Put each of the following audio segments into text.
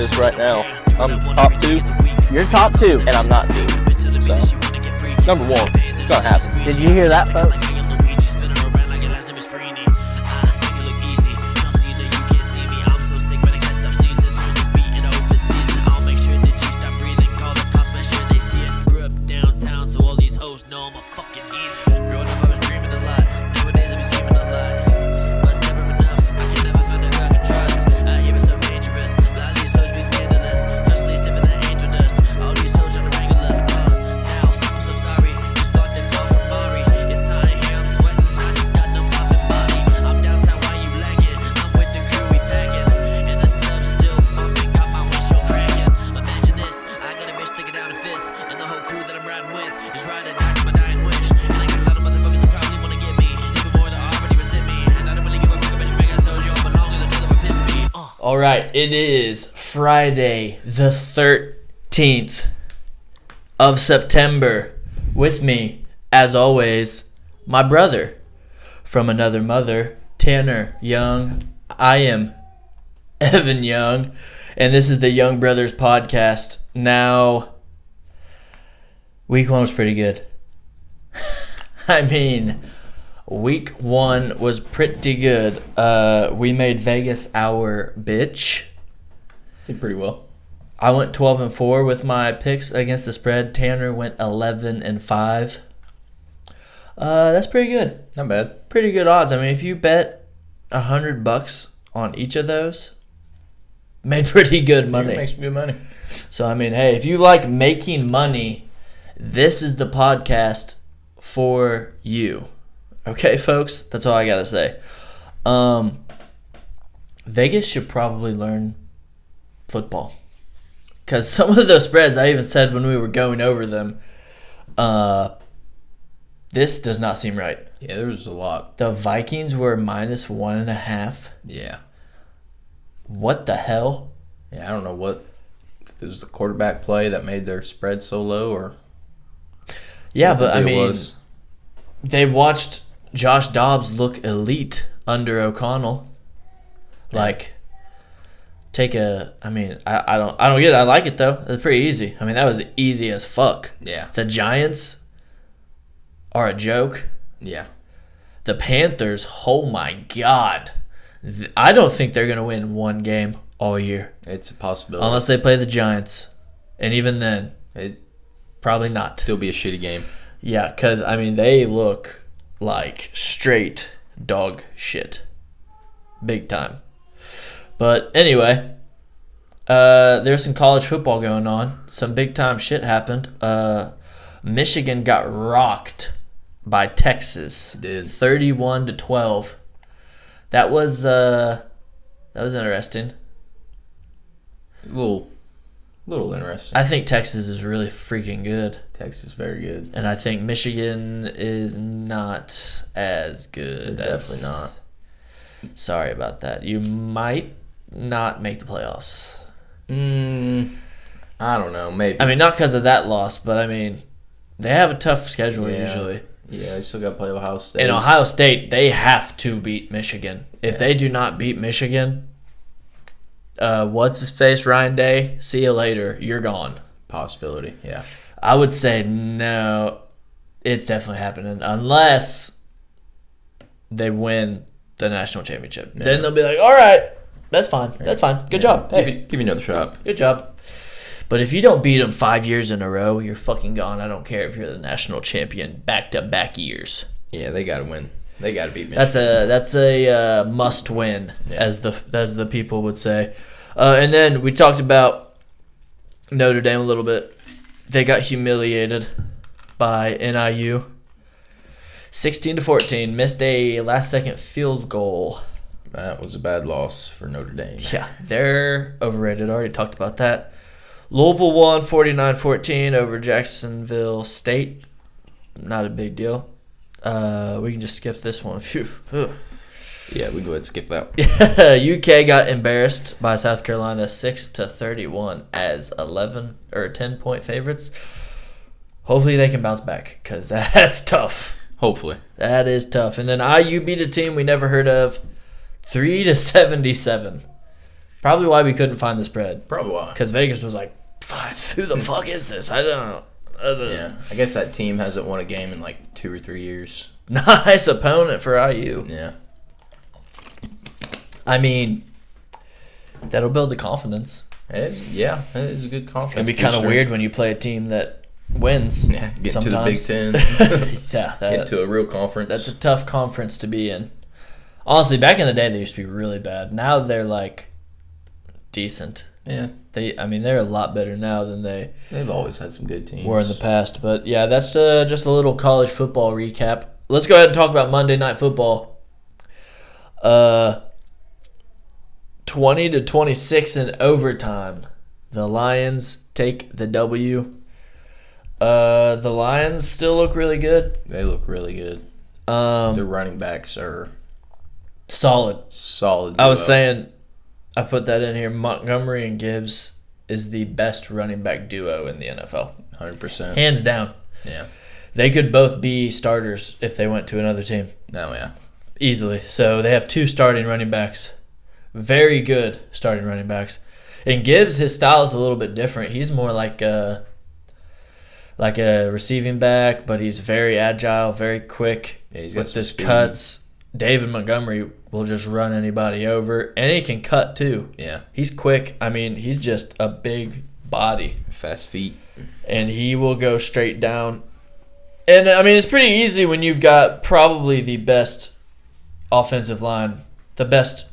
is right now. I'm top 2. You're top 2. And I'm not 2. So, number 1. It's going to happen. Did you hear that, folks? All right, it is Friday the 13th of September. With me, as always, my brother from another mother, Tanner Young. I am Evan Young, and this is the Young Brothers podcast. Now, week 1 was pretty good. I mean, week 1 was pretty good. We made Vegas our bitch. Did pretty well. I went 12-4 with my picks against the spread. Tanner went 11-5. That's pretty good. Not bad. Pretty good odds. I mean, if you bet $100 on each of those, made pretty good money. It makes good money. So, I mean, hey, if you like making money, this is the podcast for you. Okay, folks? That's all I got to say. Vegas should probably learn football. Because some of those spreads, I even said when we were going over them, this does not seem right. Yeah, there was a lot. The Vikings were minus 1.5. Yeah. What the hell? Yeah, I don't know what. If it was the quarterback play that made their spread so low or. Yeah, but I mean, they watched Josh Dobbs look elite under O'Connell. Yeah. Like, take a. I mean, I don't get it. I like it though. It's pretty easy. I mean, that was easy as fuck. Yeah. The Giants are a joke. Yeah. The Panthers, oh my God. I don't think they're going to win one game all year. It's a possibility. Unless they play the Giants. And even then, it probably not. Still be a shitty game. Yeah, because, I mean, they look like straight dog shit. Big time. But anyway, there's some college football going on. Some big time shit happened. Michigan got rocked by Texas. It did. 31-12. That was interesting. A little interesting. I think Texas is really freaking good. Texas is very good. And I think Michigan is not as good. Definitely not. Sorry about that. You might not make the playoffs. I don't know. Maybe. I mean, not because of that loss, but I mean, they have a tough schedule usually. Yeah, they still got to play Ohio State. In Ohio State, they have to beat Michigan. If they do not beat Michigan, what's his face, Ryan Day? See you later. You're gone. Possibility, yeah. I would say no. It's definitely happening unless they win the national championship. Yeah. Then they'll be like, all right, that's fine. That's fine. Good job. Hey. Give you another shot. Good job. But if you don't beat them 5 years in a row, you're fucking gone. I don't care if you're the national champion back-to-back years. Yeah, they got to win. They got to beat Michigan. That's a must win, as the people would say. And then we talked about Notre Dame a little bit. They got humiliated by NIU. 16-14, missed a last-second field goal. That was a bad loss for Notre Dame. Yeah, they're overrated. Already talked about that. Louisville won 49-14 over Jacksonville State. Not a big deal. We can just skip this one. Phew. Yeah, we go ahead and skip that. UK got embarrassed by South Carolina 6-31 as 11 or 10-point favorites. Hopefully they can bounce back because that's tough. Hopefully. That is tough. And then IU beat a team we never heard of 3-77. Probably why we couldn't find the spread. Probably why. Because Vegas was like, who the fuck is this? I don't know. Yeah, I guess that team hasn't won a game in like 2 or 3 years. Nice opponent for IU. Yeah. I mean, that'll build the confidence. Yeah, it is a good confidence. It's going to be kind of weird when you play a team that wins. Yeah, get to the Big Ten. Yeah, Get to a real conference. That's a tough conference to be in. Honestly, back in the day, they used to be really bad. Now they're like decent. Yeah. They're a lot better now than They've always had some good teams. were in the past. But yeah, that's just a little college football recap. Let's go ahead and talk about Monday Night Football. 20-26 in overtime. The Lions take the W. The Lions still look really good. They look really good. Their running backs are solid. Duo. I was saying, I put that in here. Montgomery and Gibbs is the best running back duo in the NFL. 100%. Hands down. Yeah. They could both be starters if they went to another team. Oh, yeah. Easily. So they have 2 starting running backs. Very good starting running backs. And Gibbs, his style is a little bit different. He's more like a receiving back, but he's very agile, very quick. Yeah, he's got with his speed. cuts. David Montgomery will just run anybody over, and he can cut too. Yeah. He's quick. He's just a big body. Fast feet. And he will go straight down. And, it's pretty easy when you've got probably the best offensive line, the best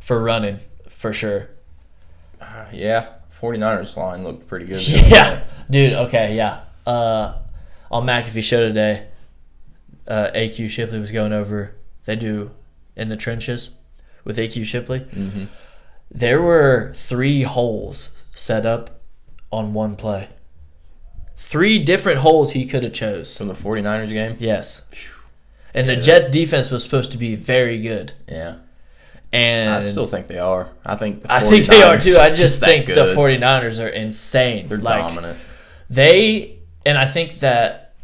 for running, for sure. Yeah. 49ers line looked pretty good. Yeah. Dude, okay, yeah. On McAfee Show today, AQ Shipley was going over, they do In the Trenches with AQ Shipley. Mm-hmm. There were 3 holes set up on one play. 3 different holes he could have chose. From the 49ers game? Yes. And the Jets defense was supposed to be very good. Yeah. And I still think they are. I think they are too. I just think good. the 49ers are insane. They're dominant. And I think that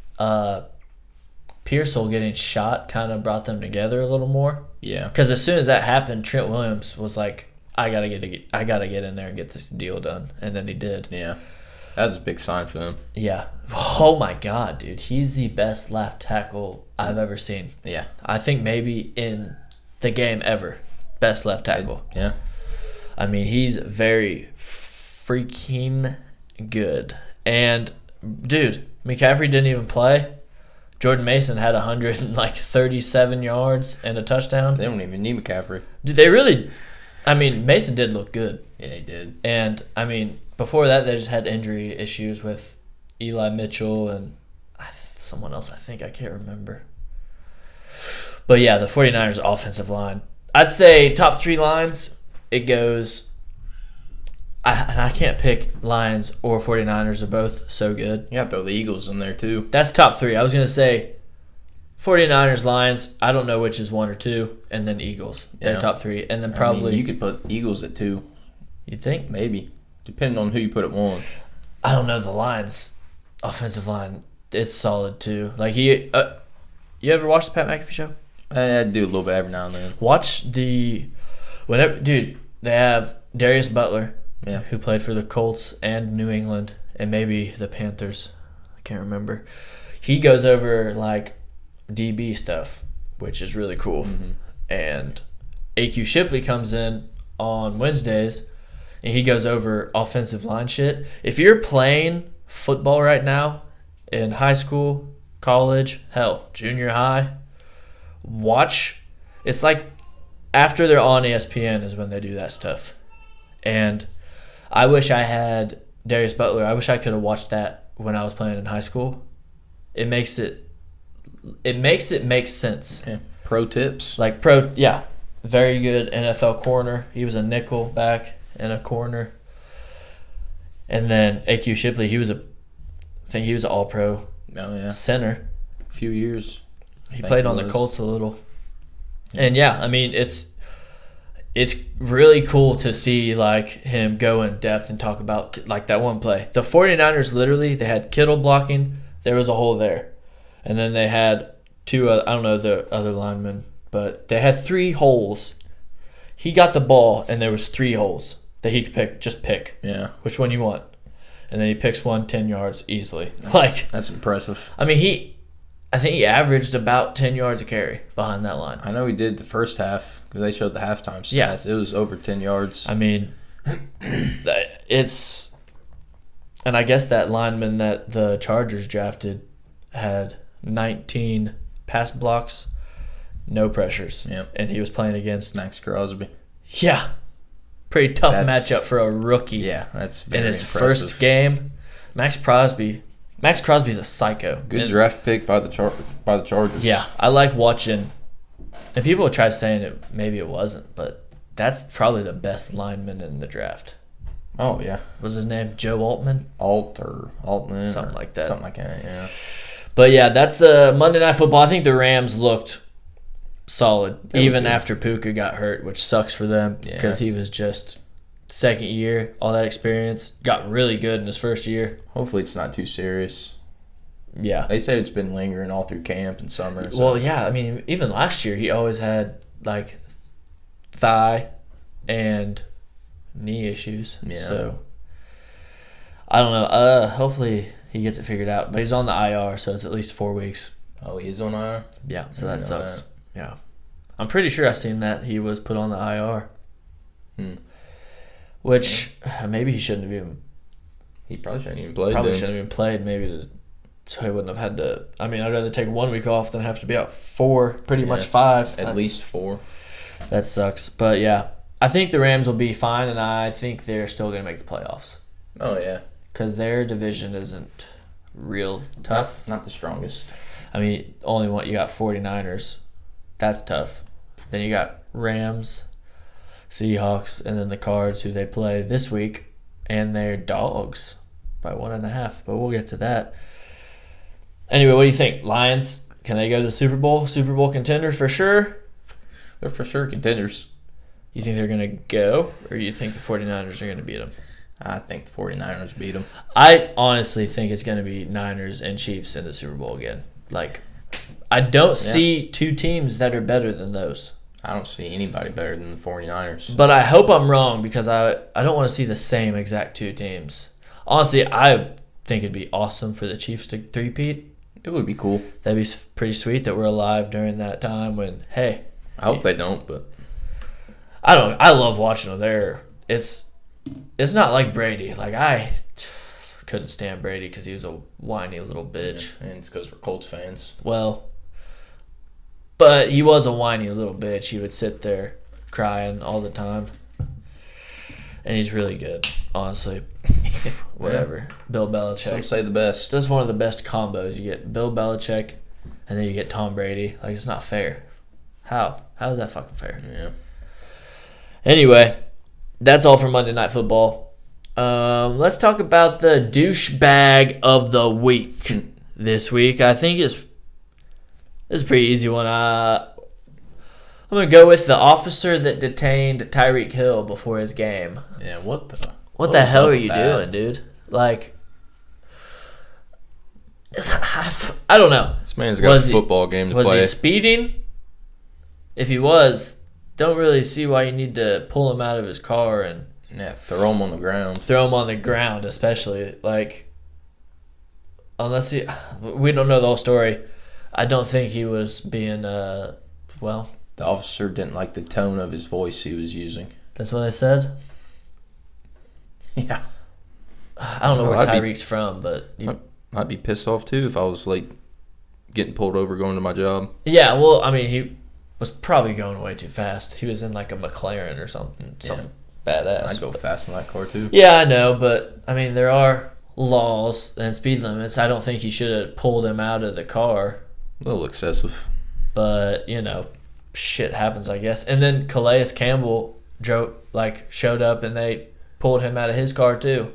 Pearsall getting shot kind of brought them together a little more. Yeah. Because as soon as that happened, Trent Williams was like, I gotta get in there and get this deal done, and then he did. Yeah. That was a big sign for them. Yeah. Oh my God, dude, he's the best left tackle I've ever seen. Yeah. I think maybe in the game ever, best left tackle. Yeah. He's very freaking good. And dude, McCaffrey didn't even play. Jordan Mason had 137 yards and a touchdown. They don't even need McCaffrey. Dude, they really. Mason did look good. Yeah, he did. And before that, they just had injury issues with Eli Mitchell and someone else. I can't remember. But yeah, the 49ers offensive line. I'd say top 3 lines. It goes. I can't pick Lions or 49ers. They're both so good. You have to throw the Eagles in there, too. That's top 3. I was going to say 49ers, Lions. I don't know which is 1 or 2. And then Eagles. They're top 3. And then probably. You could put Eagles at 2. You think? Maybe. Depending on who you put at 1. I don't know. The Lions offensive line, it's solid, too. Like, you ever watch the Pat McAfee show? I do a little bit every now and then. Watch they have Darius Butler. Yeah. Who played for the Colts and New England and maybe the Panthers. I can't remember. He goes over like DB stuff, which is really cool. Mm-hmm. And AQ Shipley comes in on Wednesdays and he goes over offensive line shit. If you're playing football right now in high school, college, hell, junior high, watch. It's like after they're on ESPN is when they do that stuff. And I wish I had Darius Butler. I wish I could have watched that when I was playing in high school. It makes it make sense. Yeah. Pro tips. Very good NFL corner. He was a nickel back and a corner. And then AQ Shipley, I think he was an all-pro center. A few years. He played on the Colts a little. And it's really cool to see like him go in depth and talk about like that one play. The 49ers literally, they had Kittle blocking. There was a hole there. And then they had 2, I don't know the other linemen, but they had 3 holes. He got the ball, and there was 3 holes that he could pick. Just pick. Yeah. Which one you want. And then he picks one 10 yards easily. That's impressive. I mean, I think he averaged about 10 yards a carry behind that line. I know he did the first half because they showed the halftime stats. Yeah. It was over 10 yards. I mean, it's... And I guess that lineman that the Chargers drafted had 19 pass blocks, no pressures. Yep. And he was playing against... Max Crosby. Yeah. Pretty tough matchup for a rookie. Yeah, that's very in his impressive. first game. Max Crosby's a psycho. Good draft pick by the Chargers. Yeah, I like watching. And people tried saying it. Maybe it wasn't, but that's probably the best lineman in the draft. Oh yeah. What was his name? Joe Altman? Altman. Something like that. Something like that. Yeah. But yeah, that's Monday Night Football. I think the Rams looked solid, even after Puka got hurt, which sucks for them because he was just second year, all that experience, got really good in his first year. Hopefully it's not too serious. Yeah. They said it's been lingering all through camp and summer. So. Well, yeah, I mean, even last year he always had like thigh and knee issues. Yeah. So I don't know. Hopefully he gets it figured out. But he's on the IR, so it's at least 4 weeks. Oh, he's on IR? Yeah, so that sucks. Yeah. I'm pretty sure I seen that he was put on the IR. Which maybe he shouldn't have even. He probably shouldn't even played. Probably shouldn't have even played. Maybe so he wouldn't have had to. I mean, I'd rather take 1 week off than have to be out 4, pretty much 5. At least 4. That sucks. But yeah, I think the Rams will be fine, and I think they're still going to make the playoffs. Oh, yeah. Because their division isn't real tough. Not the strongest. I mean, only one, you got 49ers. That's tough. Then you got Rams, Seahawks, and then the Cards, who they play this week, and they're dogs by 1.5. But we'll get to that. Anyway, what do you think? Lions, can they go to the Super Bowl? Super Bowl contender for sure? They're for sure contenders. You think they're going to go, or you think the 49ers are going to beat them? I think the 49ers beat them. I honestly think it's going to be Niners and Chiefs in the Super Bowl again. Like, I don't see 2 teams that are better than those. I don't see anybody better than the 49ers. But I hope I'm wrong because I don't want to see the same exact 2 teams. Honestly, I think it'd be awesome for the Chiefs to three-peat. It would be cool. That'd be pretty sweet that we're alive during that time when, hey. I hope they don't, but. I love watching them. It's not like Brady. Like, I couldn't stand Brady because he was a whiny little bitch. Yeah, and it's because we're Colts fans. Well, but he was a whiny little bitch. He would sit there crying all the time. And he's really good, honestly. Whatever. Yeah. Bill Belichick. Some say the best. That's one of the best combos. You get Bill Belichick, and then you get Tom Brady. Like, it's not fair. How? How is that fucking fair? Yeah. Anyway, that's all for Monday Night Football. Let's talk about the douchebag of the week this week. I think it's a pretty easy one. I'm going to go with the officer that detained Tyreek Hill before his game. Yeah, what the hell are you doing, dude? Like, I don't know. This man's got a football game to play. Was he speeding? If he was, don't really see why you need to pull him out of his car and throw him on the ground. Throw him on the ground, especially. Like, unless we don't know the whole story. I don't think he was being, The officer didn't like the tone of his voice he was using. That's what I said? Yeah. I don't know where Tyreek's from, but... I'd be pissed off, too, if I was, getting pulled over going to my job. Yeah, well, I mean, he was probably going way too fast. He was in, a McLaren or something. Something badass. I'd go fast in that car, too. Yeah, I know, but, I mean, there are laws and speed limits. I don't think he should have pulled him out of the car. A little excessive. But, shit happens, I guess. And then Calais Campbell showed up and they pulled him out of his car too.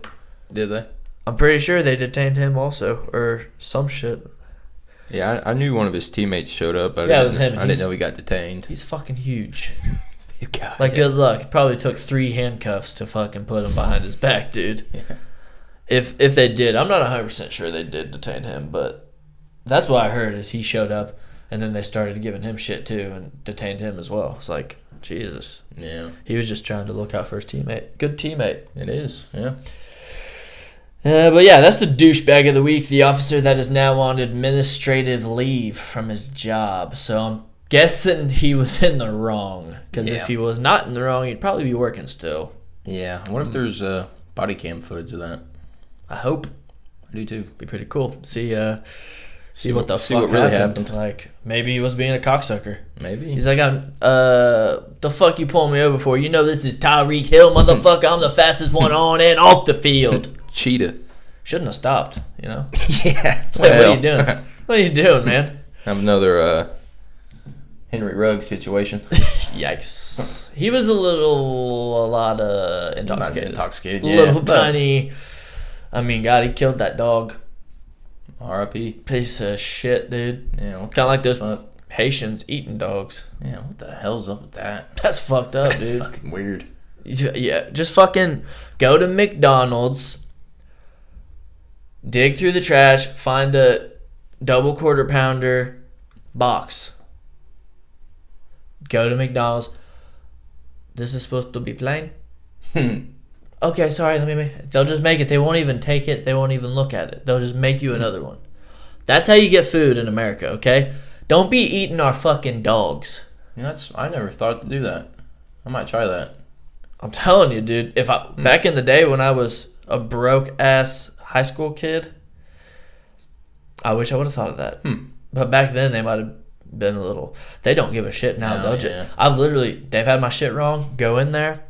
Did they? I'm pretty sure they detained him also, or some shit. Yeah, I knew one of his teammates showed up. It was him. I didn't know he got detained. He's fucking huge. God, good luck. It probably took 3 handcuffs to fucking put him behind his back, dude. Yeah. If they did, I'm not 100% sure they did detain him, but that's what I heard is he showed up And then they started giving him shit too and detained him as well. It's like, Jesus. Yeah. He was just trying to look out for his teammate. Good teammate. It is, yeah. But yeah, that's the douchebag of the week. The officer that is now on administrative leave from his job. So I'm guessing he was in the wrong. Because if he was not in the wrong, he'd probably be working still. Yeah. I wonder if there's body cam footage of that. I hope. I do too. Be pretty cool. See what the see fuck what really happened. happened. Like, maybe he was being a cocksucker. Maybe. He's like, the fuck you pulling me over for? You know this is Tyreek Hill, motherfucker. I'm the fastest one on and off the field. Cheetah. Shouldn't have stopped, you know? Yeah. Like, what are you doing? What are you doing, man? Have another Henry Ruggs situation. Yikes. He was a lot intoxicated. Intoxicated, Little tiny. I mean, God, he killed that dog. R.I.P. Piece of shit, dude. Yeah. Kind of like those Haitians eating dogs. Yeah, what the hell's up with that? That's fucked up, That's dude. fucking weird. Yeah, just fucking go to McDonald's, dig through the trash, find a double quarter pounder box. Go to McDonald's. This is supposed to be plain? Okay, sorry, let me make. They'll just make it. They won't even take it. They won't even look at it. They'll just make you another one. That's how you get food in America, okay? Don't be eating our fucking dogs. Yeah, I never thought to do that. I might try that. I'm telling you, dude. Back in the day when I was a broke ass high school kid, I wish I would have thought of that. But back then they might have been a little. They don't give a shit now. No, They've had my shit wrong. Go in there.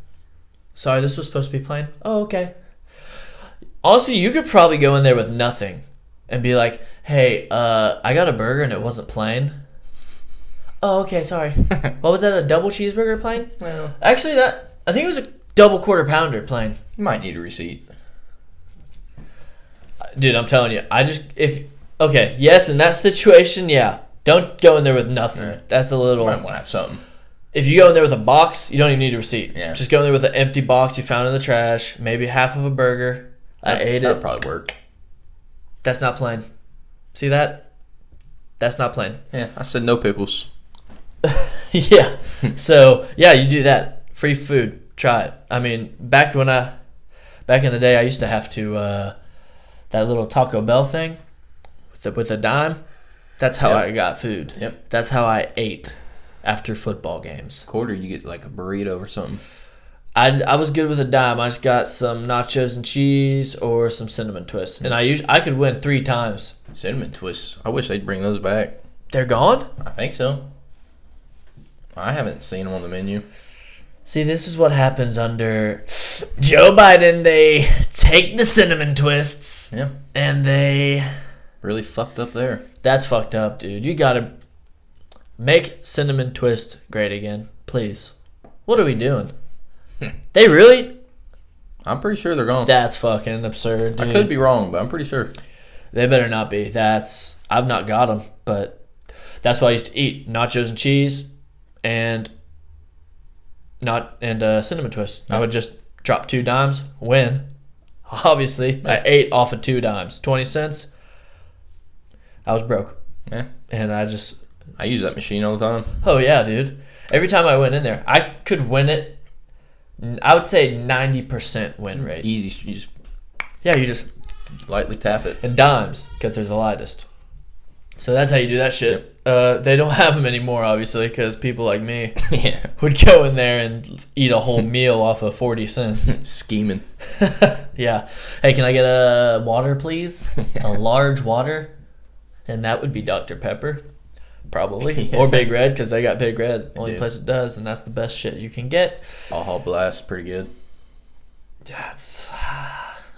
Sorry, this was supposed to be plain. Oh, okay. Honestly, you could probably go in there with nothing and be like, hey, I got a burger and it wasn't plain. Oh, okay, sorry. What was that, a double cheeseburger plain? Well, Actually, I think it was a double quarter pounder plain. you might need a receipt. Dude, I'm telling you, yes, in that situation, yeah. Don't go in there with nothing. Right. That's a little. You might want to have something. If you go in there with a box, you don't even need a receipt. Yeah. Just go in there with an empty box you found in the trash, maybe half of a burger. I ate it. That'd probably work. That's not plain. See that? That's not plain. Yeah, I said no pickles. Yeah. So, yeah, you do that. Free food. Try it. I mean, back in the day, I used to have to, that little Taco Bell thing with a dime. That's how I got food. Yep. That's how I ate after football games. Quarter, you get like a burrito or something. I was good with a dime. I just got some nachos and cheese or some cinnamon twists, and I could win 3 times. Cinnamon twists. I wish they'd bring those back. They're gone? I think so. I haven't seen them on the menu. See, this is what happens under Joe Biden. They take the cinnamon twists, Yeah. and they... Really fucked up there. That's fucked up, dude. You gotta make cinnamon twist great again, please. What are we doing? They really? I'm pretty sure they're gone. That's fucking absurd, dude. I could be wrong, but I'm pretty sure. They better not be. I've not got them, but that's what I used to eat: nachos and cheese, and cinnamon twist. I would just drop 2 dimes, win. Obviously, I ate off of 2 dimes, 20 cents. I was broke. Yeah. And I use that machine all the time. Oh, yeah, dude. Every time I went in there, I could win it. I would say 90% win rate. Easy. You just You just... lightly tap it. And dimes, because they're the lightest. So that's how you do that shit. Yep. They don't have them anymore, obviously, because people like me would go in there and eat a whole meal off of 40 cents. Scheming. Yeah. Hey, can I get a water, please? A large water? And that would be Dr. Pepper, probably. Or Big Red, because they got Big Red. Only place it does, and that's the best shit you can get. All Blast, pretty good.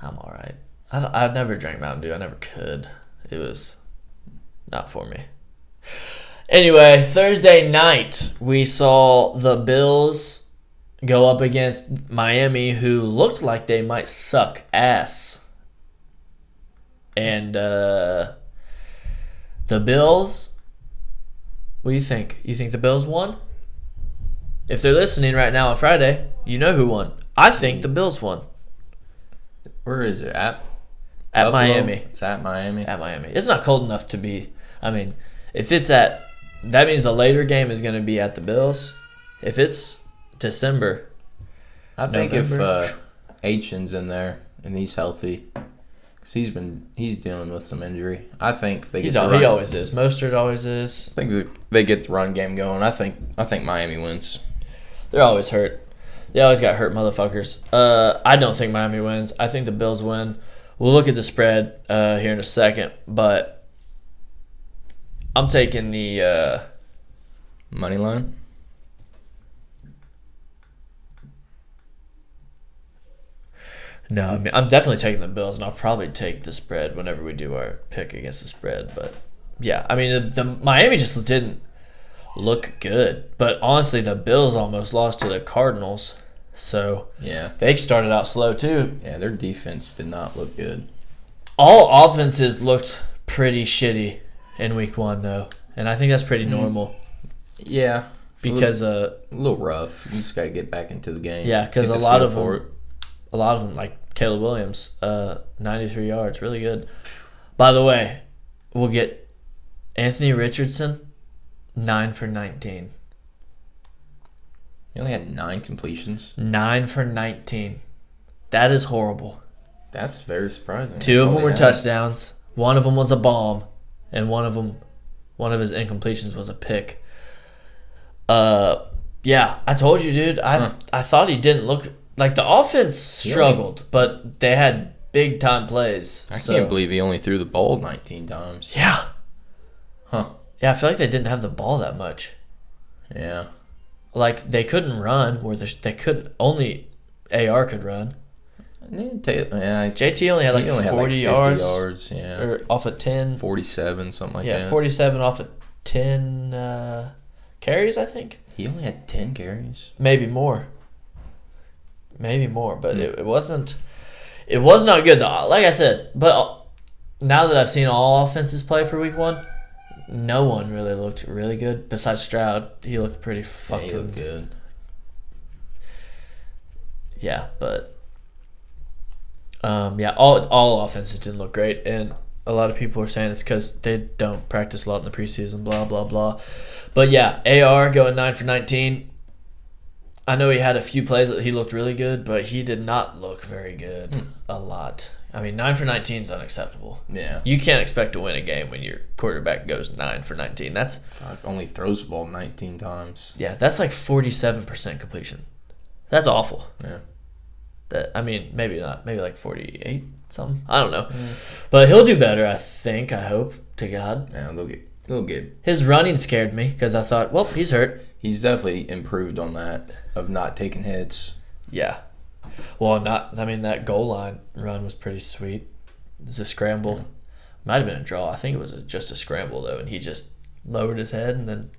I'm all right. I've never drank Mountain Dew. I never could. It was not for me. Anyway, Thursday night, we saw the Bills go up against Miami, who looked like they might suck ass. And the Bills, what do you think? You think the Bills won? If they're listening right now on Friday, you know who won. I think the Bills won. Where is it? At Buffalo? Miami. It's at Miami. At Miami. It's not cold enough to be... I mean, if it's at that means the later game is going to be at the Bills. If it's December, I think November. if Achen's in there and he's healthy, because he's dealing with some injury. I think they he always is. Mostert always is. I think they get the run game going. I think Miami wins. They're always hurt. They always got hurt motherfuckers. I don't think Miami wins. I think the Bills win. We'll look at the spread here in a second, but I'm taking the Money line. No, I mean I'm definitely taking the Bills, and I'll probably take the spread whenever we do our pick against the spread. But yeah, I mean the Miami just didn't look good, but honestly, the Bills almost lost to the Cardinals, so Yeah. they started out slow too. Yeah, their defense did not look good. All offenses looked pretty shitty in Week 1 though, and I think that's pretty normal Yeah. because A little rough. You just got to get back into the game. yeah, because Get a the lot feel of for them. A lot of them, like Caleb Williams, 93 yards, really good. By the way, we'll get Anthony Richardson, 9 for 19. He only had 9 completions. 9 for 19. That is horrible. That's very surprising. 2 of That's them all were he had. touchdowns. One of them was a bomb, and one of his incompletions was a pick. Yeah, I told you, dude. I thought he didn't look like the offense struggled, but they had big time plays. I can't believe he only threw the ball 19 times. Yeah. Huh. Yeah, I feel like they didn't have the ball that much. Yeah. Like they couldn't run, where they couldn't. Only AR could run. Yeah, JT only had like he only 40 had like 50 yards, yards. Yeah. or off of 10. 47, something like that. 47 off of 10 carries, I think. He only had 10 carries. Maybe more, but it wasn't. It was not good though. Like I said, but now that I've seen all offenses play for Week 1, no one really looked really good besides Stroud. He looked pretty Yeah, fucking he looked good. Yeah, but all offenses didn't look great, and a lot of people are saying it's because they don't practice a lot in the preseason, blah blah blah. But yeah, AR going 9 for 19. I know he had a few plays that he looked really good, but he did not look very good a lot. I mean, 9 for 19 is unacceptable. Yeah. You can't expect to win a game when your quarterback goes 9 for 19. That's Only throws the ball 19 times. that's like 47% completion. That's awful. Yeah. Maybe not. Maybe like 48 something. I don't know. But he'll do better, I think. I hope to God. Yeah, they'll get. His running scared me because I thought, well, he's hurt. He's definitely improved on that of not taking hits. Yeah. Well, that goal line run was pretty sweet. It was a scramble. Yeah. Might have been a draw. I think it was just a scramble, though, and he just lowered his head, and then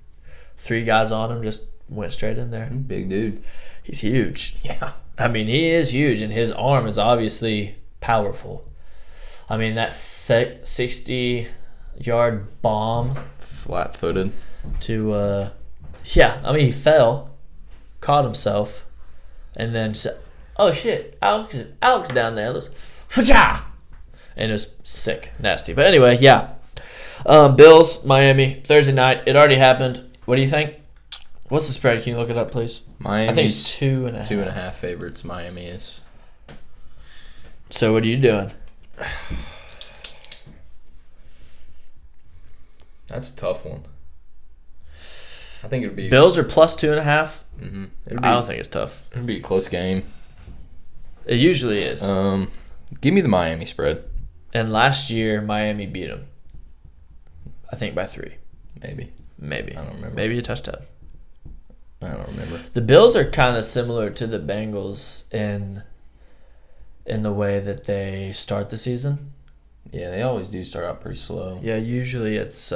3 guys on him just went straight in there. Big dude. He's huge. Yeah. I mean, he is huge, and his arm is obviously powerful. I mean, that 60-yard bomb Flat-footed. to, he fell, caught himself, and then said, oh, shit, Alex down there. Let's, fa-cha! And it was sick, nasty. But anyway, yeah. Bills, Miami, Thursday night. It already happened. What do you think? What's the spread? Can you look it up, please? Miami's I think it's 2.5. 2.5 favorites. Miami is. So what are you doing? That's a tough one. I think it'd be. Bills are plus 2.5. Mm-hmm. I don't think it's tough. It'd be a close game. It usually is. Give me the Miami spread. And last year, Miami beat them. I think by 3. Maybe. I don't remember. Maybe a touchdown. I don't remember. The Bills are kind of similar to the Bengals in the way that they start the season. Yeah, they always do start out pretty slow. Yeah, usually it's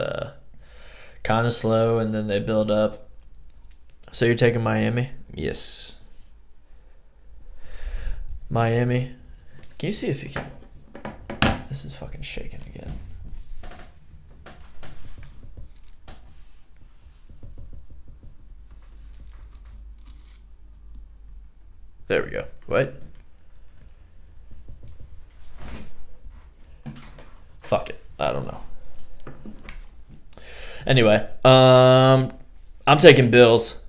kind of slow, and then they build up. So you're taking Miami? Yes. Miami. Can you see if you can... This is fucking shaking again. There we go. What? Fuck it. I don't know. Anyway, I'm taking Bills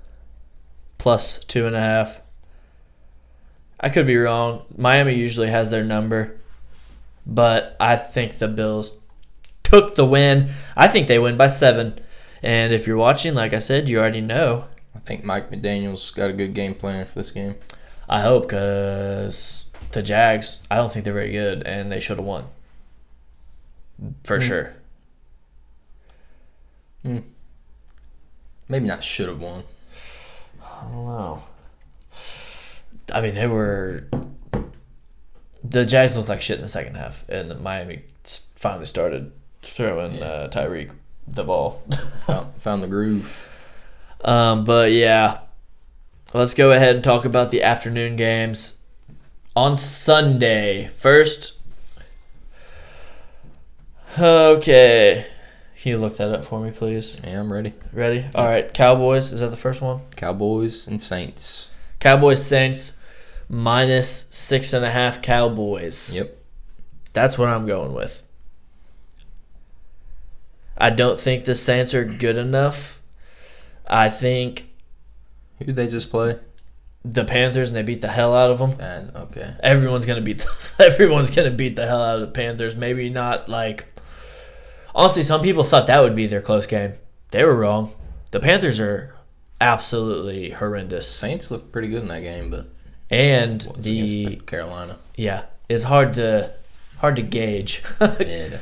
plus 2.5. I could be wrong. Miami usually has their number, but I think the Bills took the win. I think they win by 7. And if you're watching, like I said, you already know. I think Mike McDaniel's got a good game plan for this game. I hope, because the Jags, I don't think they're very good, and they should have won. For sure. Maybe not should have won. I don't know. I mean, the Jags looked like shit in the second half, and Miami finally started throwing Tyreek the ball. Found the groove. But yeah, let's go ahead and talk about the afternoon games on Sunday. First, okay, can you look that up for me, please? Yeah, I'm ready. Ready? All right, Cowboys. Is that the first one? Cowboys and Saints. Cowboys Saints minus 6.5 Cowboys. Yep. That's what I'm going with. I don't think the Saints are good enough. I think Who did they just play? the Panthers, and they beat the hell out of them. Okay. Everyone's gonna beat the hell out of the Panthers. Maybe not like. Honestly, some people thought that would be their close game. They were wrong. The Panthers are absolutely horrendous. Saints looked pretty good in that game, but And against Carolina. Yeah, it's hard to gauge. Yeah.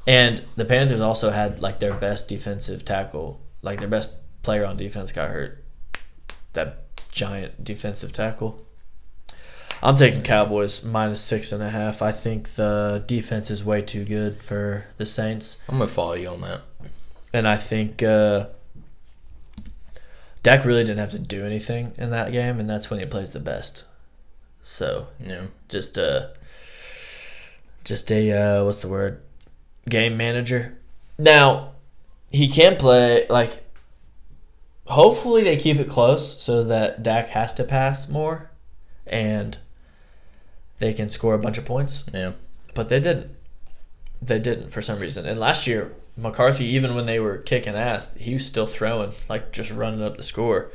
And the Panthers also had like their best defensive tackle, like their best player on defense got hurt. That giant defensive tackle. I'm taking Cowboys minus 6.5. I think the defense is way too good for the Saints. I'm gonna follow you on that. And I think Dak really didn't have to do anything in that game, and that's when he plays the best. So Yeah. just a what's the word? Game manager. Now, he can play, like, hopefully they keep it close so that Dak has to pass more and they can score a bunch of points. Yeah. But they didn't. They didn't for some reason. And last year, McCarthy, even when they were kicking ass, he was still throwing, like just running up the score.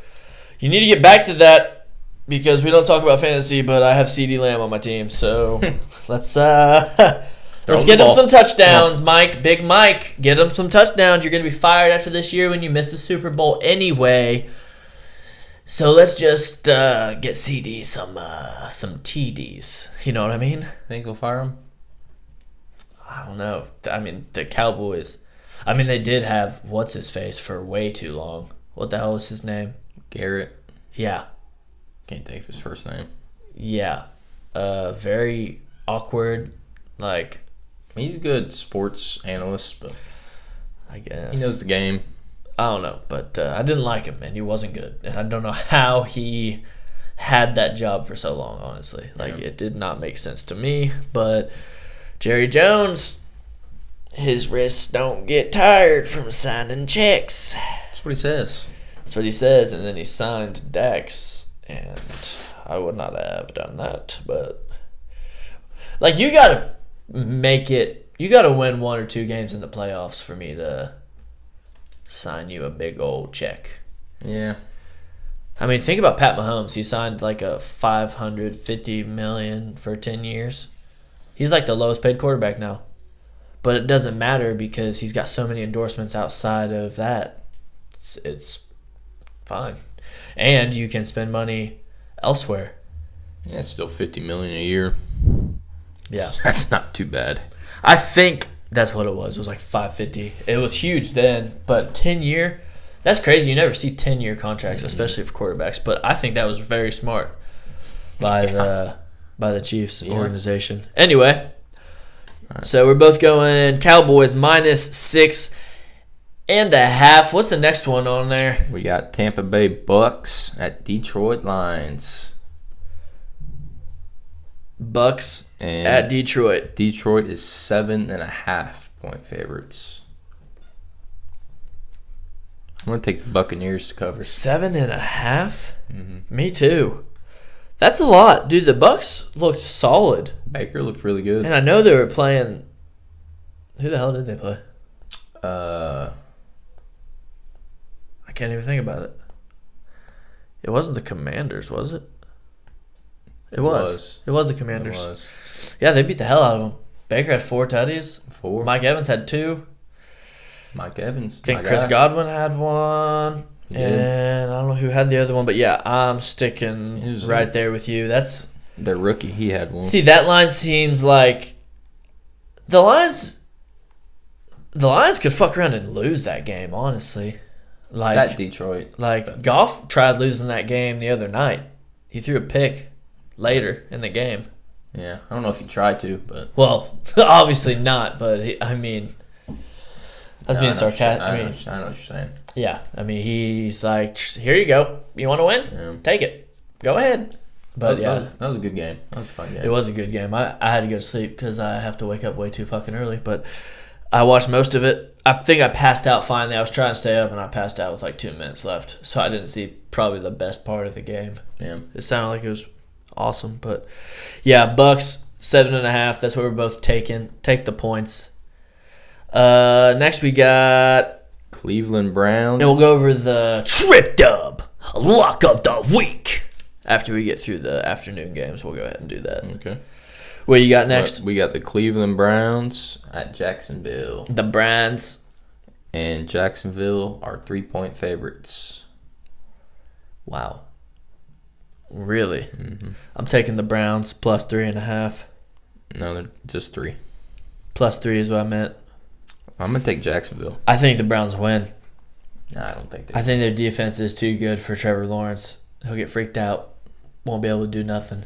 You need to get back to that because we don't talk about fantasy, but I have CeeDee Lamb on my team. So let's get him some touchdowns, Mike. Big Mike. Get him some touchdowns. You're going to be fired after this year when you miss the Super Bowl anyway. So let's just get CD some TDs. You know what I mean? Think he'll fire him? I don't know. I mean, the Cowboys. I mean, they did have what's-his-face for way too long. What the hell is his name? Garrett. Yeah. Can't think of his first name. Yeah. Very awkward. Like, He's a good sports analyst, but I guess. he knows the game. I don't know, but I didn't like him, and he wasn't good. And I don't know how he had that job for so long, honestly. Like, It did not make sense to me. But Jerry Jones, his wrists don't get tired from signing checks. That's what he says. That's what he says, and then he signed Dax, and I would not have done that. But, like, you got to make it, you got to win 1 or 2 games in the playoffs for me to sign you a big old check. Yeah. I mean, think about Pat Mahomes. He signed like a $550 million for 10 years. He's like the lowest paid quarterback now. But it doesn't matter because he's got so many endorsements outside of that. It's fine. And you can spend money elsewhere. Yeah, it's still $50 million a year. Yeah. That's not too bad. I think that's what it was. It was like $550. It was huge then, but 10-year, that's crazy. You never see 10-year contracts, especially for quarterbacks. But I think that was very smart by the Chiefs organization. Anyway, so we're both going Cowboys minus 6.5. What's the next one on there? We got Tampa Bay Bucks at Detroit Lions. Bucks And at Detroit. Detroit is 7.5 point favorites. I'm gonna take the Buccaneers to cover. 7.5? Mm-hmm. Me too. That's a lot. Dude, the Bucks looked solid. Baker looked really good. And I know they were playing. Who the hell did they play? can't even think about it. It wasn't the Commanders, was it? It was. It was the Commanders. It was. Yeah, they beat the hell out of them. Baker had 4 tutties. 4. Mike Evans had 2. Mike Evans. I think Chris Godwin had 1. And I don't know who had the other one. But yeah, I'm sticking right there with you. That's their rookie. He had 1. See, that line seems like the Lions could fuck around and lose that game, honestly. Like at Detroit. Like Goff tried losing that game the other night. He threw a pick later in the game. Yeah, I don't know if he tried to, but well, obviously not. But that's being sarcastic. I know what you're saying. Yeah, I mean, he's like, here you go. You want to win? Yeah. Take it. Go ahead. But that was a good game. That was a fun game. It was a good game. I had to go to sleep because I have to wake up way too fucking early. But I watched most of it. I think I passed out finally. I was trying to stay up, and I passed out with like 2 minutes left. So I didn't see probably the best part of the game. Yeah. It sounded like it was awesome. But, yeah, Bucks, 7.5. That's what we're both taking. Take the points. Next we got Cleveland Browns. And we'll go over the TripDub Lock of the Week. After we get through the afternoon games, we'll go ahead and do that. Okay. What you got next? We got the Cleveland Browns at Jacksonville. The Brands. And Jacksonville are 3-point favorites. Wow. Really? Mm-hmm. I'm taking the Browns plus 3.5. No, they're just 3. Plus 3 is what I meant. I'm going to take Jacksonville. I think the Browns win. No, I don't think they I think their defense is too good for Trevor Lawrence. He'll get freaked out. Won't be able to do nothing.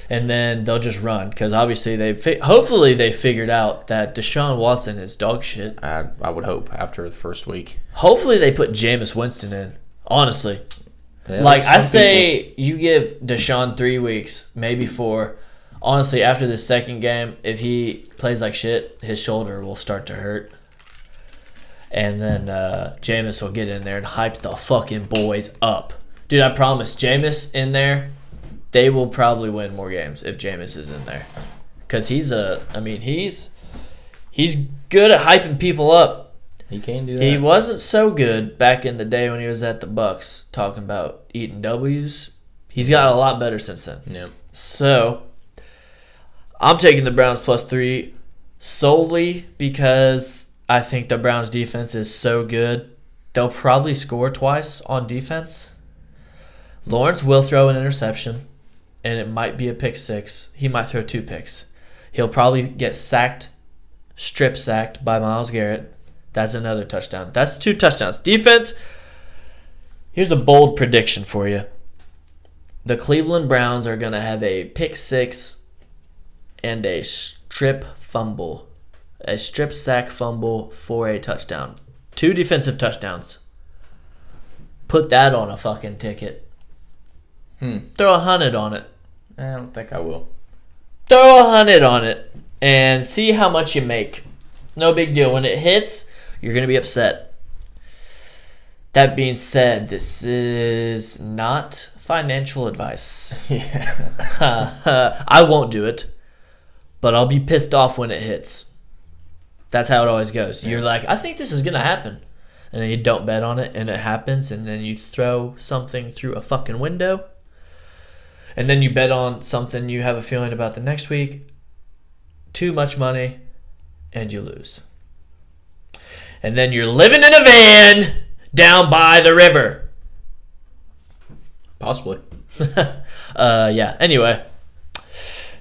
And then they'll just run because obviously hopefully they figured out that Deshaun Watson is dog shit. I would hope after the first week. Hopefully they put Jameis Winston in. Honestly. Yeah, like I say, you give Deshaun 3 weeks, maybe 4. Honestly, after the second game, if he plays like shit, his shoulder will start to hurt. And then Jameis will get in there and hype the fucking boys up. Dude, I promise, Jameis in there, they will probably win more games if Jameis is in there. Because he's good at hyping people up. He can do that. He wasn't so good back in the day when he was at the Bucks talking about eating W's. He's got a lot better since then. Yeah. So, I'm taking the Browns plus 3 solely because I think the Browns defense is so good. They'll probably score twice on defense. Lawrence will throw an interception, and it might be a pick 6. He might throw 2 picks. He'll probably get strip sacked by Myles Garrett. That's another touchdown. That's 2 touchdowns. Defense, here's a bold prediction for you. The Cleveland Browns are going to have a pick 6 and a strip sack fumble for a touchdown. 2 defensive touchdowns. Put that on a fucking ticket. Throw 100 on it. I don't think I will. Throw 100 on it and see how much you make. No big deal. When it hits, you're going to be upset. That being said, this is not financial advice. Yeah. I won't do it, but I'll be pissed off when it hits. That's how it always goes. You're like, I think this is going to happen. And then you don't bet on it, and it happens, and then you throw something through a fucking window. And then you bet on something you have a feeling about the next week. Too much money, and you lose. And then you're living in a van down by the river. Possibly. Yeah. Anyway.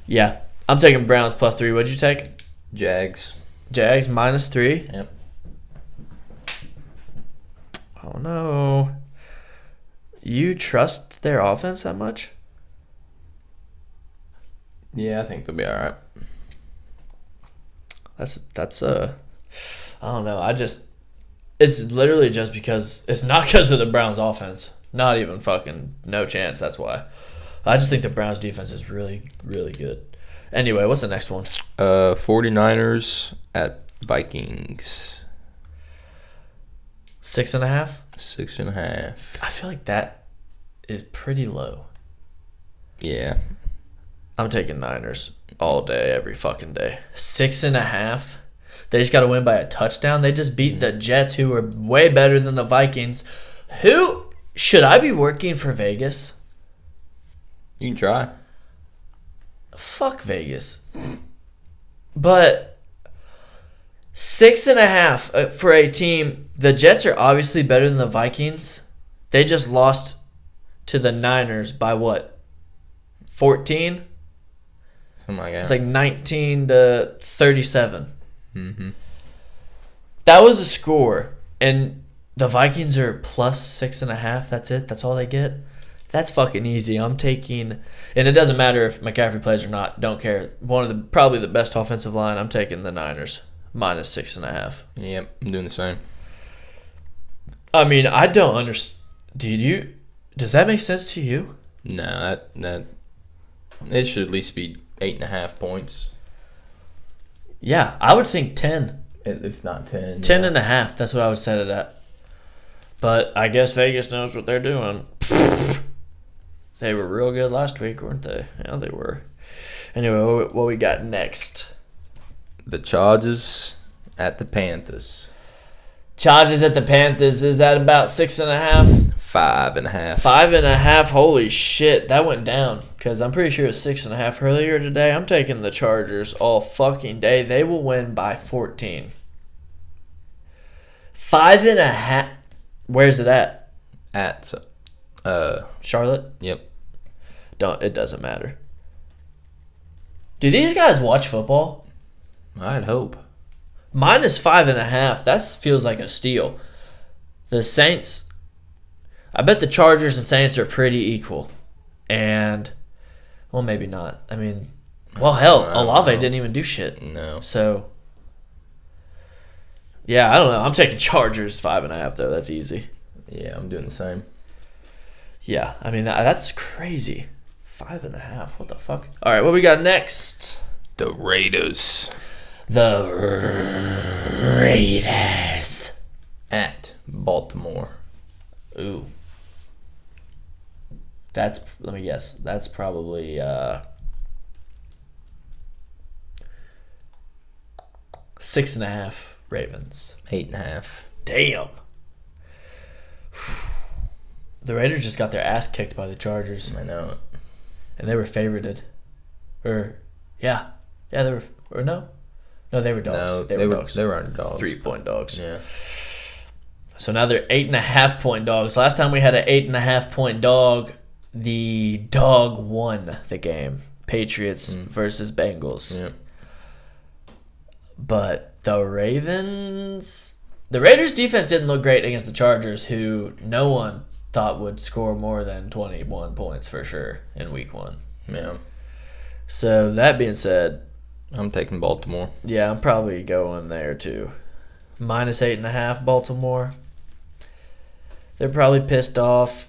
Yeah. I'm taking Browns plus 3. What'd you take? Jags minus 3. Yep. Oh, no. You trust their offense that much? Yeah, I think they'll be all right. That's I don't know. It's literally just because it's not because of the Browns offense. Not even fucking no chance. That's why. I just think the Browns defense is really, really good. Anyway, what's the next one? 49ers at Vikings. 6.5? 6.5. I feel like that is pretty low. Yeah. I'm taking Niners all day, every fucking day. 6.5? They just got to win by a touchdown. They just beat the Jets, who are way better than the Vikings. Who should I be working for Vegas? You can try. Fuck Vegas. But 6.5 for a team. The Jets are obviously better than the Vikings. They just lost to the Niners by what? 14? Something like that. It's like 19-37. Mm-hmm. That was a score. And the Vikings are plus 6.5. That's it. That's all they get. That's fucking easy. I'm taking, and it doesn't matter if McCaffrey plays or not. Don't care. Probably the best offensive line. I'm taking the Niners minus 6.5. Yep, I'm doing the same. I mean, I don't understand. Does that make sense to you? No, that it should at least be 8.5 points. Yeah, I would think 10. If not 10. 10.5. That's what I would set it at. But I guess Vegas knows what they're doing. They were real good last week, weren't they? Yeah, they were. Anyway, what we got next? The Chargers at the Panthers. Chargers at the Panthers is at about 6.5. 5.5. 5.5. Holy shit, that went down because I'm pretty sure it was 6.5 earlier today. I'm taking the Chargers all fucking day. They will win by 14. 5.5. Where's it at? At Charlotte. Yep. It doesn't matter. Do these guys watch football? I'd hope. Minus 5.5. That feels like a steal. The Saints. I bet the Chargers and Saints are pretty equal. And, well, maybe not. I mean, well, hell, Olave didn't even do shit. No. So, yeah, I don't know. I'm taking Chargers 5.5 though. That's easy. Yeah, I'm doing the same. Yeah, I mean that's crazy. 5.5. What the fuck? All right, what we got next? The Raiders The Raiders at Baltimore. Ooh. Let me guess. That's probably 6.5 Ravens. 8.5. Damn. The Raiders just got their ass kicked by the Chargers. I know it. And they were favorited. They were. Or no? No, they were dogs. No, they were dogs. They were underdogs. 3-point dogs. Yeah. So now they're 8.5-point dogs. Last time we had an 8.5-point dog, the dog won the game. Patriots versus Bengals. Yeah. But the Raiders' defense didn't look great against the Chargers, who no one thought would score more than 21 points for sure in week 1. Yeah. So that being said, I'm taking Baltimore. yeah, I'm probably going there too. Minus 8.5 Baltimore. They're probably pissed off.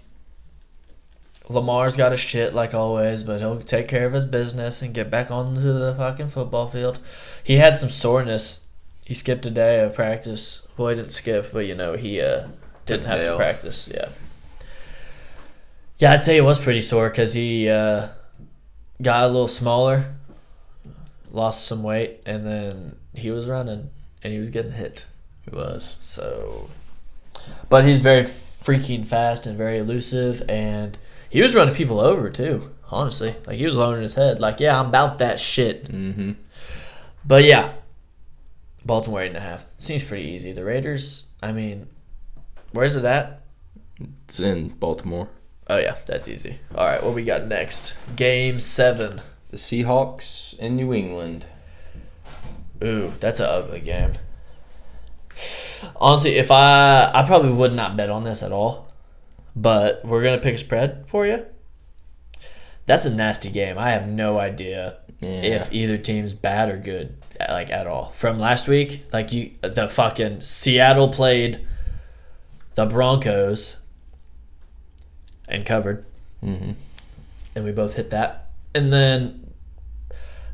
Lamar's got his shit like always, but he'll take care of his business and get back onto the fucking football field. He had some soreness. He skipped a day of practice. Well, he didn't skip, but he didn't have to practice. Yeah. Yeah, I'd say he was pretty sore because he got a little smaller, lost some weight, and then he was running and he was getting hit. He was. So, but he's very freaking fast and very elusive, and he was running people over too. Honestly, like he was lowering his head, like, yeah, I'm about that shit. Mm-hmm. But yeah, Baltimore 8.5 seems pretty easy. The Raiders, I mean, where's it at? It's in Baltimore. Oh yeah, that's easy. All right, what we got next? Game 7. The Seahawks in New England. Ooh, that's an ugly game. Honestly, if I probably would not bet on this at all, but we're gonna pick a spread for you. That's a nasty game. I have no idea if either team's bad or good, like at all. From last week, the fucking Seattle played the Broncos and covered, and we both hit that. And then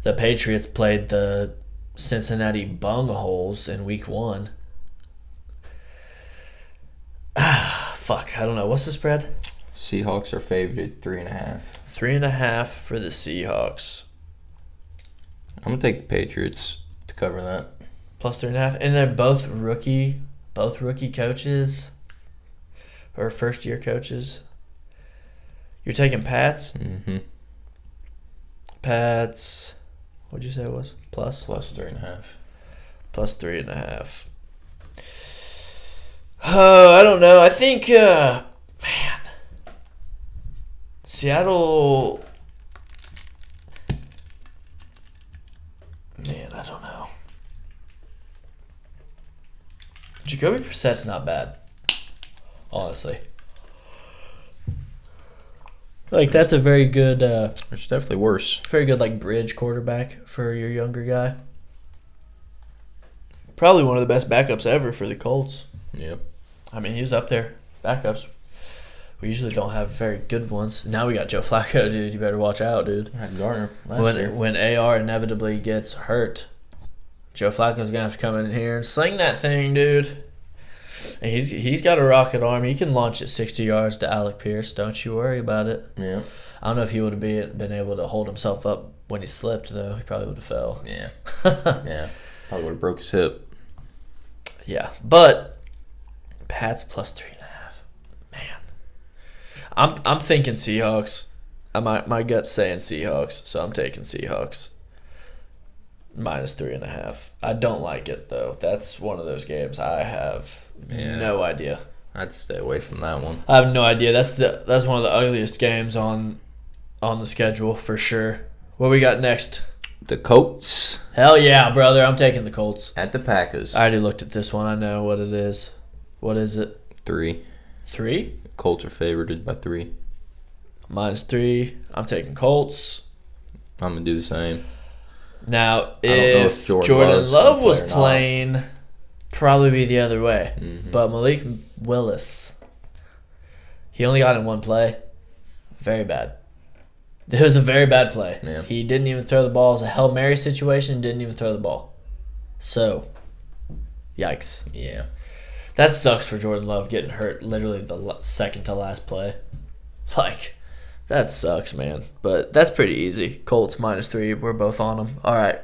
the Patriots played the Cincinnati Bungholes in week 1. Fuck, I don't know. What's the spread? Seahawks are favored 3.5. 3.5 for the Seahawks. I'm gonna take the Patriots to cover that. Plus 3.5. And they're both rookie coaches. or first-year coaches. You're taking Pats? Mm-hmm. Pats, what'd you say it was? Plus? Plus 3.5. Plus 3.5. I don't know. I think, man, Seattle, man, I don't know. Jacoby Brissett's not bad, honestly. Like, that's a very good, It's definitely worse. very good, like, bridge quarterback for your younger guy. Probably one of the best backups ever for the Colts. Yep. I mean, he was up there. Backups. We usually don't have very good ones. Now we got Joe Flacco, dude. You better watch out, dude. I had Garner last year. When AR inevitably gets hurt, Joe Flacco's going to have to come in here and sling that thing, dude. And he's got a rocket arm. He can launch it 60 yards to Alec Pierce. Don't you worry about it. Yeah. I don't know if he would have been able to hold himself up when he slipped, though. He probably would have fell. Yeah. Yeah. Probably would have broke his hip. Yeah. But Pats plus 3.5. Man. I'm thinking Seahawks. My gut's saying Seahawks, so I'm taking Seahawks. Minus 3.5. I don't like it, though. That's one of those games I have no idea. I'd stay away from that one. I have no idea. That's one of the ugliest games on the schedule for sure. What we got next? The Colts Hell yeah, brother. I'm taking the Colts. at the Packers. I already looked at this one. I know what it is. What is it? 3. 3? Colts are favored by 3. Minus 3. I'm taking Colts. I'm going to do the same. Now, I don't know if if Jordan Jordan Love's Love gonna was play or not. playing, probably be the other way. Mhm. But Malik Willis, he only got in one play. Very bad. It was a very bad play. Yeah. He didn't even throw the ball. It was a Hail Mary situation. Didn't even throw the ball. So, yikes. Yeah. That sucks for Jordan Love getting hurt literally the second to last play. Like, that sucks, man. But that's pretty easy. Colts minus 3. We're both on them. All right.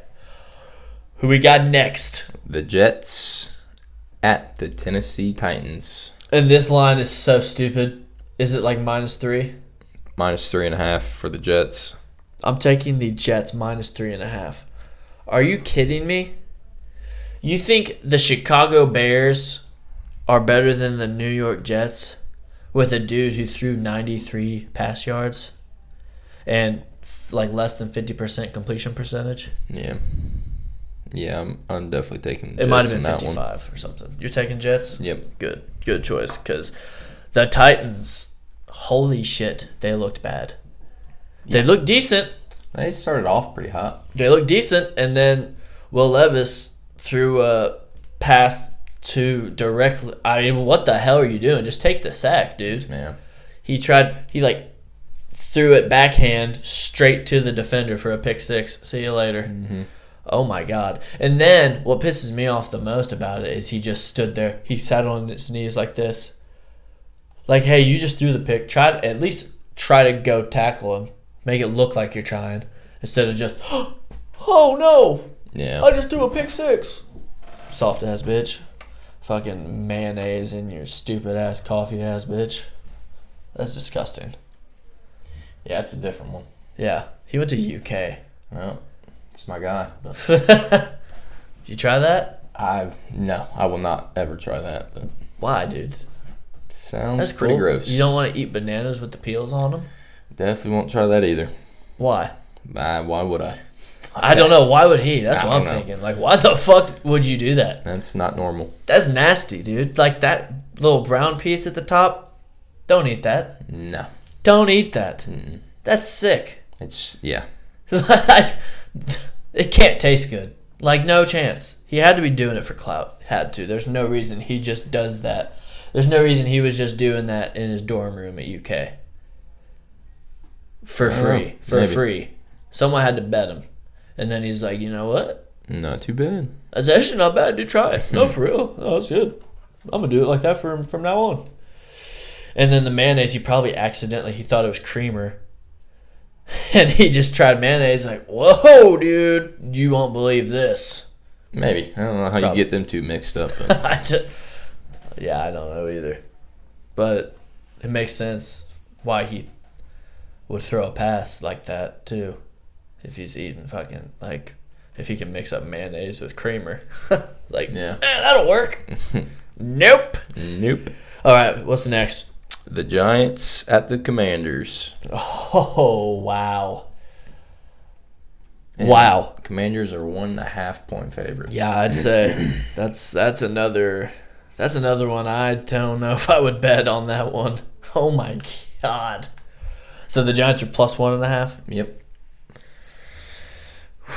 Who we got next? The Jets at the Tennessee Titans. And this line is so stupid. Is it like minus 3? Minus 3.5 for the Jets. I'm taking the Jets minus 3.5. Are you kidding me? You think the Chicago Bears are better than the New York Jets with a dude who threw 93 pass yards and like less than 50% completion percentage? Yeah. Yeah, I'm definitely taking the Jets. It might have been in that one. 55 or something. You're taking Jets? Yep. Good choice, because the Titans, holy shit, they looked bad. They looked decent. They started off pretty hot. They looked decent, and then Will Levis threw a pass to directly. I mean, what the hell are you doing? Just take the sack, dude. Yeah. He threw it backhand straight to the defender for a pick 6. See you later. Mm-hmm. Oh my God. And then what pisses me off the most about it is he just stood there. He sat on his knees like this. Like, hey, you just threw the pick. At least try to go tackle him. Make it look like you're trying. Instead of just, oh no, Yeah. I just threw a pick 6. Soft ass bitch. Fucking mayonnaise in your stupid ass coffee ass bitch. That's disgusting. Yeah, it's a different one. Yeah. He went to UK. Well, it's my guy. But You try that? no, I will not ever try that. But Why, dude? it sounds That's pretty cool. gross. You don't want to eat bananas with the peels on them? Definitely won't try that either. Why? Why would I? I don't know. Why would he? That's I what I'm don't know. thinking. Like, why the fuck would you do that? That's not normal. That's nasty, dude. Like, that little brown piece at the top, don't eat that. No. Don't eat that. Mm-mm. That's sick. It's, yeah. It can't taste good. Like, no chance. He had to be doing it for clout. Had to. There's no reason he just does that. There's no reason he was just doing that in his dorm room at UK. For free. For maybe. free. Someone had to bet him. And then he's like, you know what? Not too bad. That's actually not bad. Dude, try it. No, for real. Oh, that's good. I'm going to do it like that from now on. And then the mayonnaise, he probably accidentally, he thought it was creamer. And he just tried mayonnaise like, whoa, dude, you won't believe this. Maybe. I don't know how Probably. you get them two mixed up. But Yeah, I don't know either. But it makes sense why he would throw a pass like that too, if he's eating fucking like if he can mix up mayonnaise with creamer, like that'll work. Nope. All right, what's the next? The Giants at the Commanders. Oh wow. And wow. Commanders are 1.5 point favorites. Yeah, I'd say that's another one. I don't know if I would bet on that one. Oh my god. So the Giants are plus 1.5. Yep.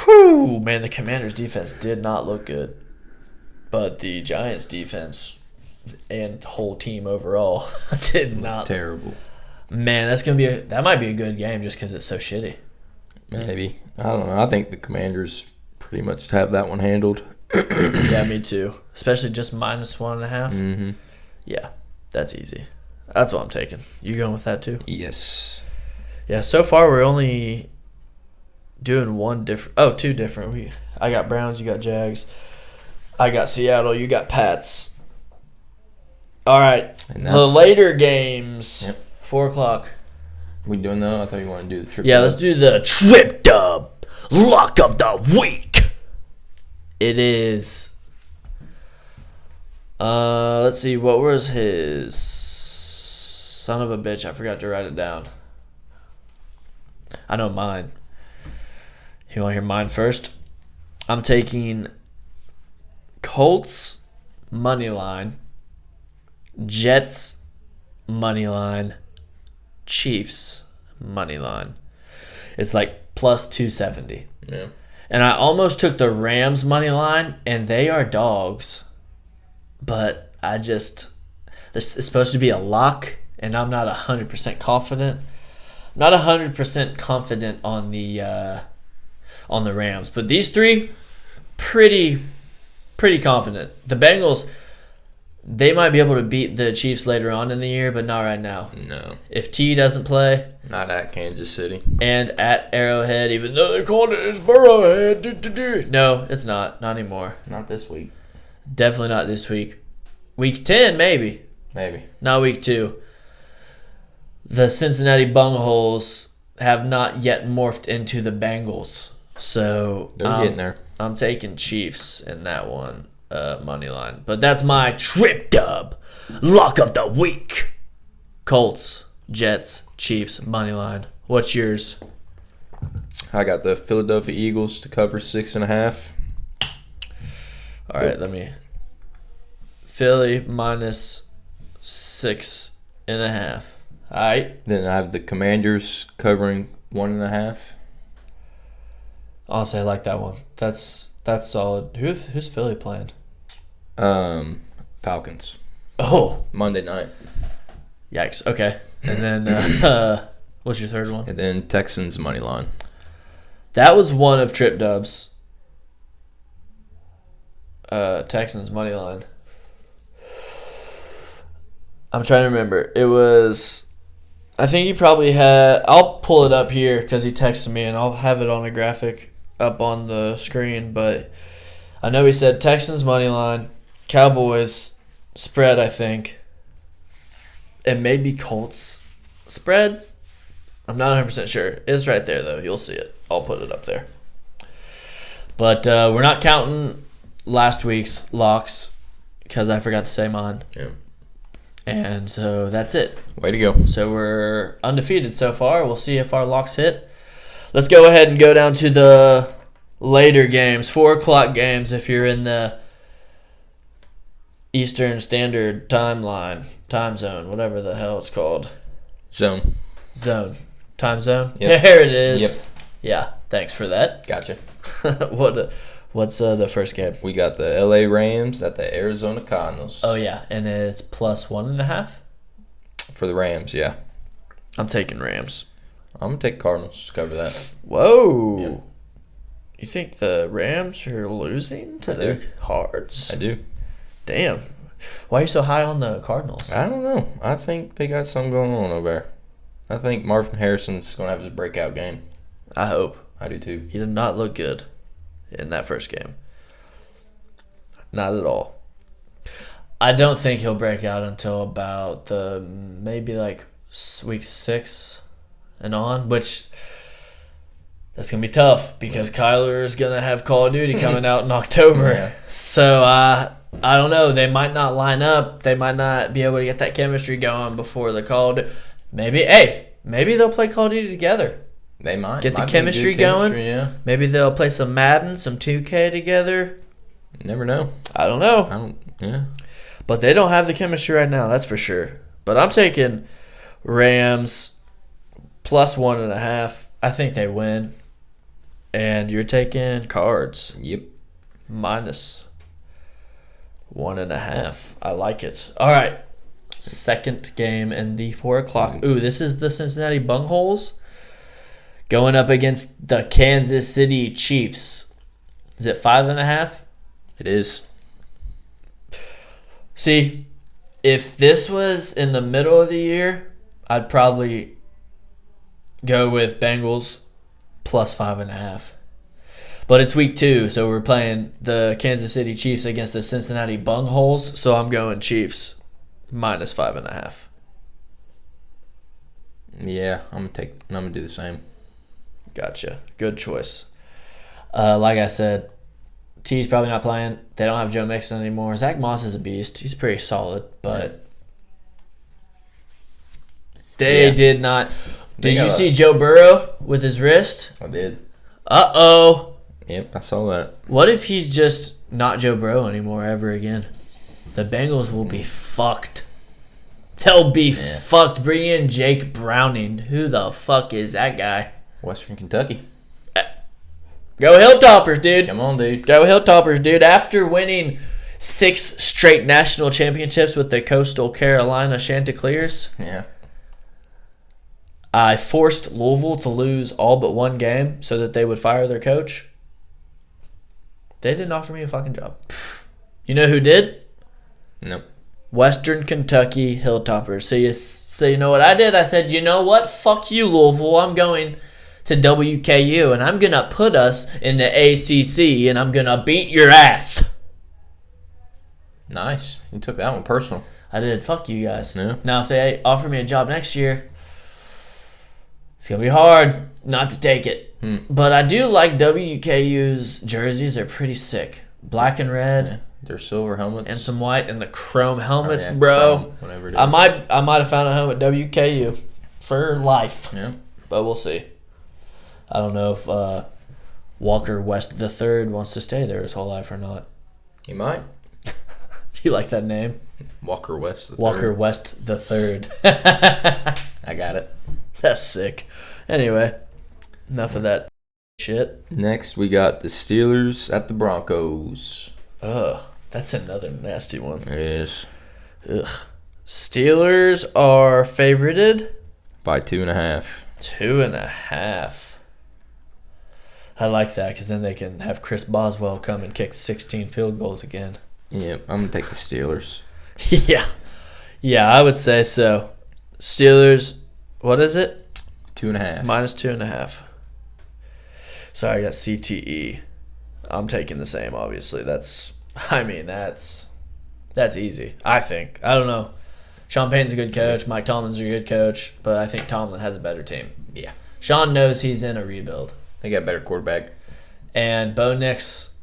Whew, man, the Commanders' defense did not look good, but the Giants' defense and whole team overall did not. Terrible. Man, that might be a good game just because it's so shitty. Maybe. I don't know. I think the Commanders pretty much have that one handled. Yeah, me too. Especially just minus 1.5. Mm-hmm. Yeah, that's easy. That's what I'm taking. You going with that too? Yes. Yeah, so far we're only doing two different. I got Browns, you got Jags. I got Seattle, you got Pats. All right, the later games, 4 o'clock. We doing that? I thought you wanted to do the TripDub. Yeah, let's do the TripDub Lock of the Week. It is. Let's see. What was his? Son of a bitch! I forgot to write it down. I know mine. You want to hear mine first? I'm taking Colts money line, Jets money line, Chiefs money line. It's like plus 270. Yeah. And I almost took the Rams money line, and they are dogs. But it's supposed to be a lock, and I'm not 100% confident. I'm not 100% confident on the Rams, but these three, pretty confident. The Bengals, they might be able to beat the Chiefs later on in the year, but not right now. No. If T doesn't play. Not at Kansas City. And at Arrowhead, even though they called it as Burrowhead. No, it's not. Not anymore. Not this week. Definitely not this week. Week 10, maybe. Maybe. Not week 2. The Cincinnati Bungholes have not yet morphed into the Bengals. So they're getting there. I'm taking Chiefs in that one. Money line. But that's my TripDub Lock of the Week. Colts, Jets, Chiefs, money line. What's yours? I got the Philadelphia Eagles to cover 6.5. All right, let me. Philly minus 6.5. All right. Then I have the Commanders covering 1.5. Honestly, I like that one. That's solid. Who's Philly playing? Falcons. Oh, Monday night. Yikes. Okay. And then what's your third one? And then Texans money line. That was one of TripDubs. Texans money line. I'm trying to remember. It was. I think he probably had. I'll pull it up here because he texted me, and I'll have it on a graphic up on the screen. But I know he said Texans money line, Cowboys spread. I think. And maybe Colts spread. I'm not 100% sure. It's right there though. You'll see it. I'll put it up there. But we're not counting last week's locks because I forgot to say mine. Yeah. And so that's it. Way to go. So we're undefeated so far. We'll see if our locks hit. Let's go ahead and go down to the later games, 4 o'clock games if you're in the Eastern Standard time zone, whatever the hell it's called. Zone. Time zone? Yep. There it is. Yep. Yeah, thanks for that. Gotcha. What's the first game? We got the LA Rams at the Arizona Cardinals. Oh, yeah, and it's plus 1.5? For the Rams, yeah. I'm taking Rams. I'm going to take Cardinals to cover that. Whoa. Yep. You think the Rams are losing to the Cards? I do. Damn. Why are you so high on the Cardinals? I don't know. I think they got something going on over there. I think Marvin Harrison's going to have his breakout game. I hope. I do too. He did not look good in that first game. Not at all. I don't think he'll break out until about maybe like week 6 and on, which that's going to be tough because Kyler's going to have Call of Duty coming out in October. Yeah. So I don't know. They might not line up. They might not be able to get that chemistry going before the Call of Duty. Maybe they'll play Call of Duty together. They might. Get the Might be chemistry good going. Yeah. Maybe they'll play some Madden, some 2K together. Never know. I don't know. Yeah. But they don't have the chemistry right now, that's for sure. But I'm taking Rams plus 1.5. I think they win. And you're taking Cards Yep. minus 1.5. I like it. All right. Second game in the 4 o'clock. Ooh, this is the Cincinnati Bungholes going up against the Kansas City Chiefs. Is it 5.5? It is. See, if this was in the middle of the year, I'd probably go with Bengals plus 5.5. But it's week 2, so we're playing the Kansas City Chiefs against the Cincinnati Bungholes, so I'm going Chiefs minus 5.5. Yeah, I'm gonna do the same. Gotcha. Good choice. Like I said, T's probably not playing. They don't have Joe Mixon anymore. Zach Moss is a beast. He's pretty solid, but they did not. Did you see Joe Burrow with his wrist? I did. Uh-oh. Yep, I saw that. What if he's just not Joe Burrow anymore ever again? The Bengals will be fucked. They'll be fucked. Bring in Jake Browning. Who the fuck is that guy? Western Kentucky. Go Hilltoppers, dude. Come on, dude. Go Hilltoppers, dude. After winning 6 straight national championships with the Coastal Carolina Chanticleers, Yeah. I forced Louisville to lose all but one game so that they would fire their coach. They didn't offer me a fucking job. You know who did? Nope. Western Kentucky Hilltoppers. So you know what I did? I said, you know what? Fuck you, Louisville. I'm going to WKU, and I'm going to put us in the ACC, and I'm going to beat your ass. Nice. You took that one personal. I did. Fuck you guys. Yeah. Now, if they offer me a job next year, it's going to be hard not to take it. But I do like WKU's jerseys. They're pretty sick. Black and red. Yeah. Their silver helmets. And some white and the chrome helmets, yeah, bro. chrome, whatever it is. I might have found a home at WKU for life. Yeah. But we'll see. I don't know if Walker West III wants to stay there his whole life or not. He might. You like that name? Walker West III. Walker West III. I got it. That's sick. Anyway, enough of that shit. Next, we got the Steelers at the Broncos. Ugh, that's another nasty one. It is. Ugh. Steelers are favorited By 2.5. 2.5. I like that because then they can have Chris Boswell come and kick 16 field goals again. Yep, I'm going to take the Steelers. Yeah, I would say so. Steelers, what is it? 2.5. Minus 2.5. Sorry, I got CTE. I'm taking the same, obviously. That's easy, I think. I don't know. Sean Payton's a good coach. Mike Tomlin's a good coach. But I think Tomlin has a better team. Yeah. Sean knows he's in a rebuild. They got a better quarterback. And Bo Nix,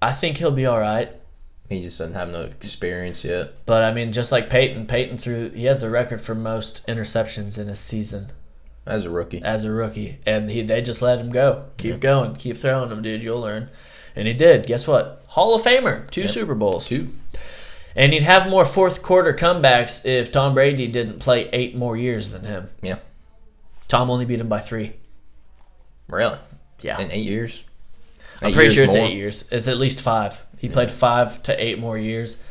I think he'll be all right. He just doesn't have no experience yet. But, I mean, just like Peyton he has the record for most interceptions in a season. As a rookie. And they just let him go. Keep going. Keep throwing him, dude. You'll learn. And he did. Guess what? Hall of Famer. 2 Super Bowls. 2. And he'd have more fourth quarter comebacks if Tom Brady didn't play 8 more years than him. Yeah. Tom only beat him by 3. Really? Yeah. In 8 years? I'm pretty sure it's 8 years. It's at least 5. He played 5 to 8 more years.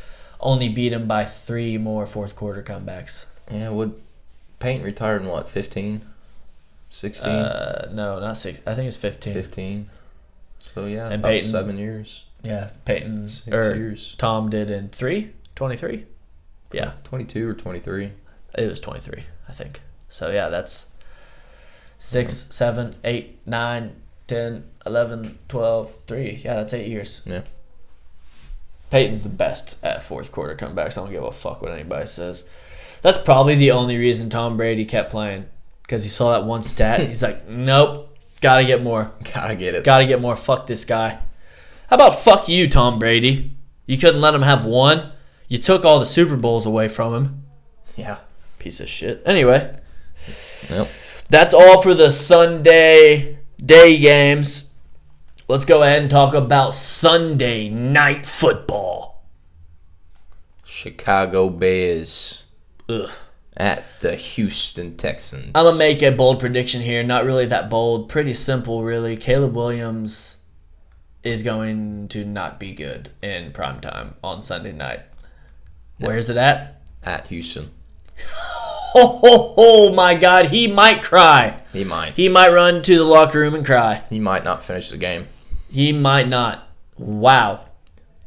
Only beat him by 3 more fourth quarter comebacks. Yeah, Payton retired in what, 15? 16? No, not 6. I think it's 15. 15. So, yeah, And about Peyton, 7 years. Yeah, Peyton. 6 years. Tom did in 23? Yeah. 22 or 23. It was 23, I think. So, yeah, that's 6, 7, 8, 9, 10, 11, 12, 3. Yeah, that's 8 years. Yeah. Peyton's the best at fourth quarter comebacks. I don't give a fuck what anybody says. That's probably the only reason Tom Brady kept playing, because he saw that one stat. He's like, nope, gotta get more. Gotta get it. Gotta get more. Fuck this guy. How about fuck you, Tom Brady? You couldn't let him have one. You took all the Super Bowls away from him. Yeah. Piece of shit. Anyway. Yep. That's all for the Sunday day games. Let's go ahead and talk about Sunday night football. Chicago Bears Ugh. at the Houston Texans. I'm going to make a bold prediction here. Not really that bold. Pretty simple, really. Caleb Williams is going to not be good in primetime on Sunday night. No. Where's it at? At Houston. Oh, my God. He might cry. He might. He might run to the locker room and cry. He might not finish the game. He might not. Wow.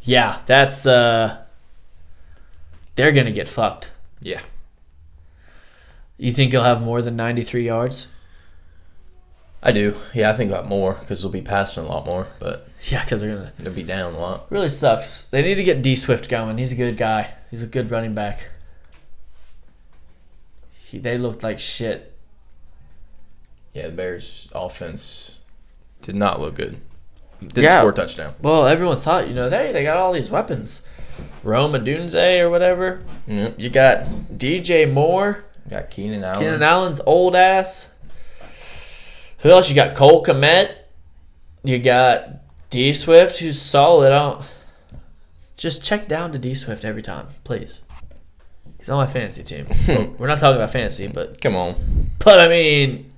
Yeah, that's... They're going to get fucked. Yeah. You think he'll have more than 93 yards? I do. Yeah, I think about more because they'll be passing a lot more, but Yeah, because they're going to... they'll be down a lot. Really sucks. They need to get D Swift going. He's a good guy. He's a good running back. They looked like shit. Yeah, the Bears' offense did not look good. Didn't score a touchdown. Well, everyone thought, hey, they got all these weapons. Rome Odunze or whatever. Yep. You got DJ Moore. Got Keenan Allen. Keenan Allen's old ass. Who else? You got Cole Kmet. You got D Swift, who's solid. Just check down to D Swift every time, please. He's on my fantasy team. Well, we're not talking about fantasy, but Come on. I mean,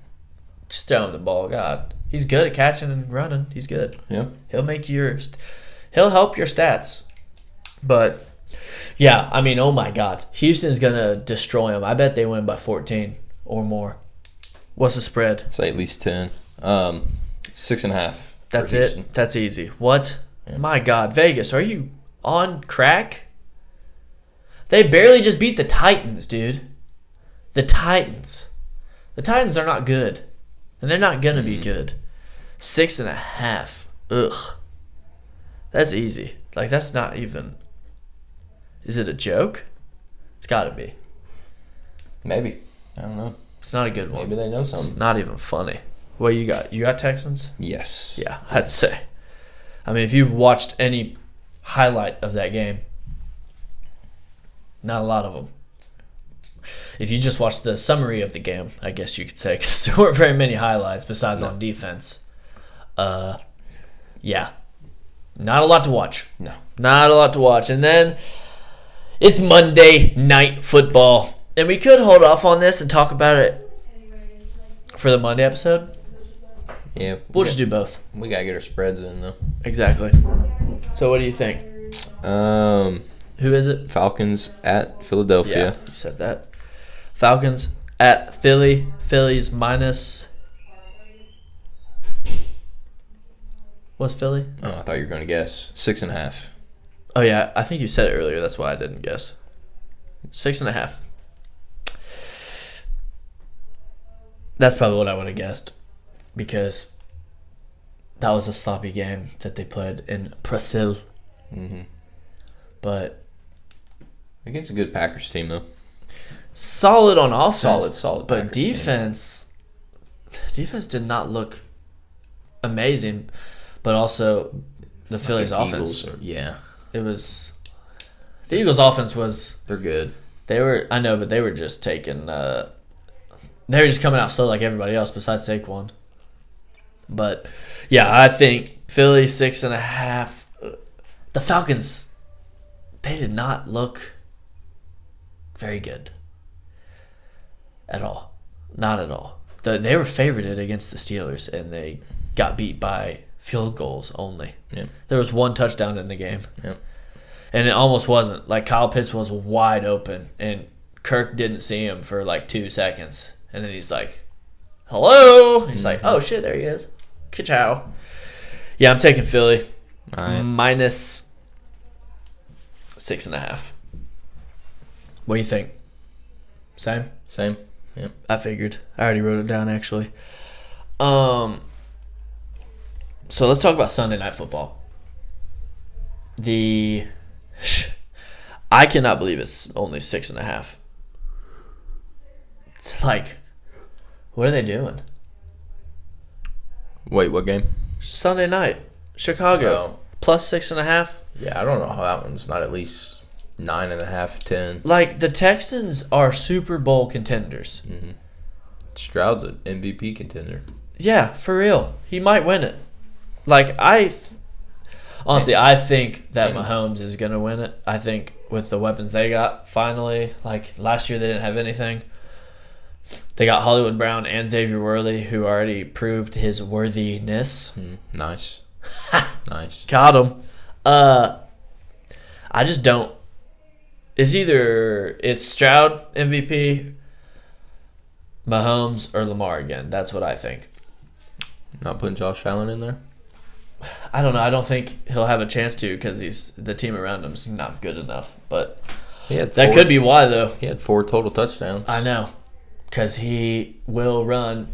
just throw him the ball. God, he's good at catching and running. He's good. Yeah. He'll help your stats. But yeah, I mean, oh my God, Houston's gonna destroy them. I bet they win by 14 or more. What's the spread? I'd say at least 10. 6.5. That's it. That's easy. What? Yeah. My God, Vegas, are you on crack? They barely just beat the Titans, dude. The Titans are not good, and they're not gonna be good. 6.5. Ugh. That's easy. Like, that's not even. Is it a joke? It's got to be. Maybe. I don't know. It's not a good one. Maybe they know It's something. not even funny. What you got? You got Texans? Yes. Yeah, I'd say. I mean, if you watched any highlight of that game, not a lot of them. If you just watched the summary of the game, I guess you could say, because there weren't very many highlights besides on defense. Yeah. Not a lot to watch. No. Not a lot to watch. And then it's Monday Night Football. And we could hold off on this and talk about it for the Monday episode. Yeah. We'll just do both. We got to get our spreads in, though. Exactly. So what do you think? Who is it? Falcons at Philadelphia. Yeah, you said that. Falcons at Philly. Philly's minus. What's Philly? Oh, I thought you were going to guess. 6.5. Oh, yeah. I think you said it earlier. That's why I didn't guess. 6.5. That's probably what I would have guessed. Because that was a sloppy game that they played in Brazil. Mm-hmm. But Against a good Packers team, though. solid on offense. Solid But Packers team. defense did not look amazing. But also, the Phillies offense. Yeah. It was. The Eagles' offense was. They're good. They were. I know, but they were just taking. They were just coming out slow like everybody else besides Saquon. But yeah, I think Philly 6.5. The Falcons. They did not look very good. At all. Not at all. They were favorited against the Steelers, and they got beat by field goals only. Yep. There was one touchdown in the game. Yep. And it almost wasn't. Like, Kyle Pitts was wide open, and Kirk didn't see him for like 2 seconds. And then he's like, hello? He's like, oh, shit, there he is. Ka-chow. Yeah, I'm taking Philly. All right. Minus 6.5. What do you think? Same? Same. Yep. I figured. I already wrote it down, actually. So let's talk about Sunday Night Football. The I cannot believe it's only 6.5. It's like, what are they doing? Wait, what game? Sunday night, Chicago, Oh. plus 6.5. Yeah, I don't know how that one's not at least 9.5, 10. Like, the Texans are Super Bowl contenders. Mm-hmm. Stroud's an MVP contender. Yeah, for real. He might win it. Like, honestly, I think that Mahomes is going to win it. I think with the weapons they got, finally, like last year they didn't have anything. They got Hollywood Brown and Xavier Worthy, who already proved his worthiness. Nice. Nice. Got him. I just don't. It's Stroud MVP, Mahomes, or Lamar again. That's what I think. Not putting Josh Allen in there? I don't know. I don't think he'll have a chance to because the team around him's not good enough. But that could be why, though. He had 4 total touchdowns. I know. Because he will run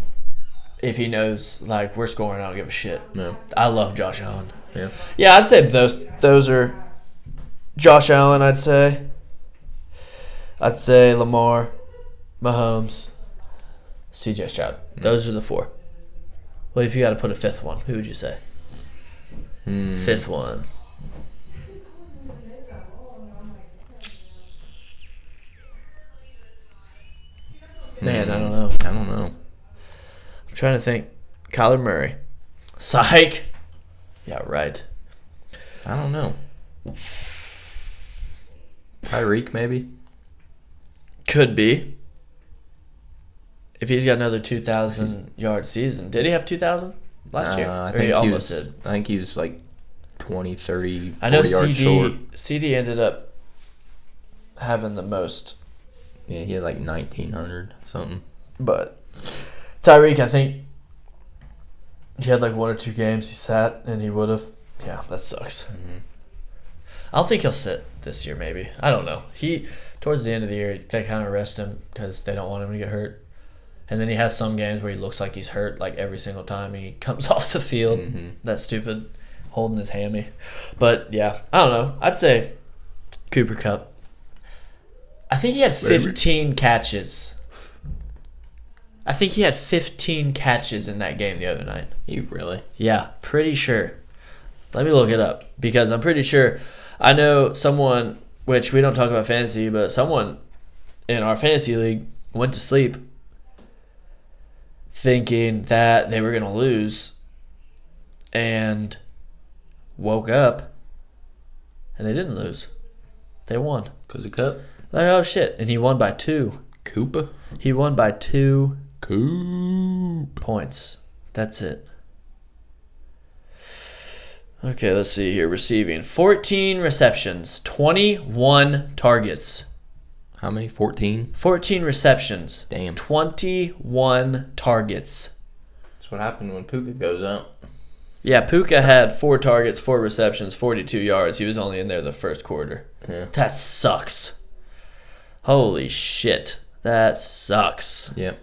if he knows, like, we're scoring. I don't give a shit. Yeah. I love Josh Allen. Yeah. Yeah, I'd say those are Josh Allen, I'd say. I'd say Lamar, Mahomes, CJ Stroud. Those are the 4. Well, if you got to put a 5th one, who would you say? 5th one. Man, I don't know. I don't know. I'm trying to think. Kyler Murray. Psych. Yeah, right. I don't know. Tyreek, maybe? Could be. If he's got another 2,000-yard season. Did he have 2,000 last year? I Or think he almost was, did. I think he was like 20, 30, 40 I know yards short. CD ended up having the most. Yeah, he had like 1,900 something. But Tyreek, I think he had like 1 or 2 games he sat, and he would have. Yeah, that sucks. Mm-hmm. I don't think he'll sit this year, maybe. I don't know. Towards the end of the year, they kind of rest him because they don't want him to get hurt. And then he has some games where he looks like he's hurt like every single time he comes off the field. Mm-hmm. That's stupid, holding his hammy. But, yeah, I don't know. I'd say Cooper Kupp. I think he had 15 catches. I think he had 15 catches in that game the other night. You really? Yeah, pretty sure. Let me look it up because I'm pretty sure. I know someone, which we don't talk about fantasy, but someone in our fantasy league went to sleep thinking that they were going to lose and woke up and they didn't lose. They won. Because of Cup? Like, oh, shit. And he won by 2. Koopa? He won by 2 Coop. points. That's it. Okay, let's see here. Receiving 14 receptions, 21 targets. How many? 14? 14 receptions. Damn. 21 targets. That's what happened when Puka goes out. Yeah, Puka had 4 targets, 4 receptions, 42 yards. He was only in there the first quarter. Yeah. That sucks. Holy shit. That sucks. Yep.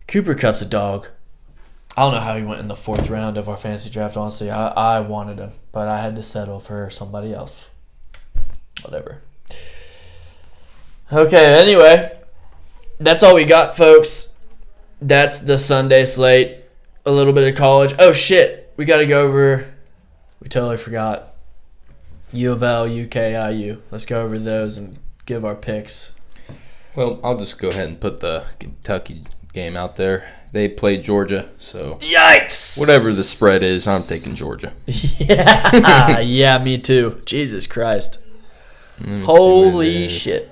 Cooper Kupp's a dog. I don't know how he went in the 4th round of our fantasy draft, honestly. I wanted him, but I had to settle for somebody else. Whatever. Okay, anyway. That's all we got, folks. That's the Sunday slate. A little bit of college. Oh, shit. We got to go over... We totally forgot. U of L, UK, IU. Let's go over those and give our picks. Well, I'll just go ahead and put the Kentucky game out there. They played Georgia, so... Yikes! Whatever the spread is, I'm taking Georgia. Yeah, yeah, me too. Jesus Christ. Holy shit.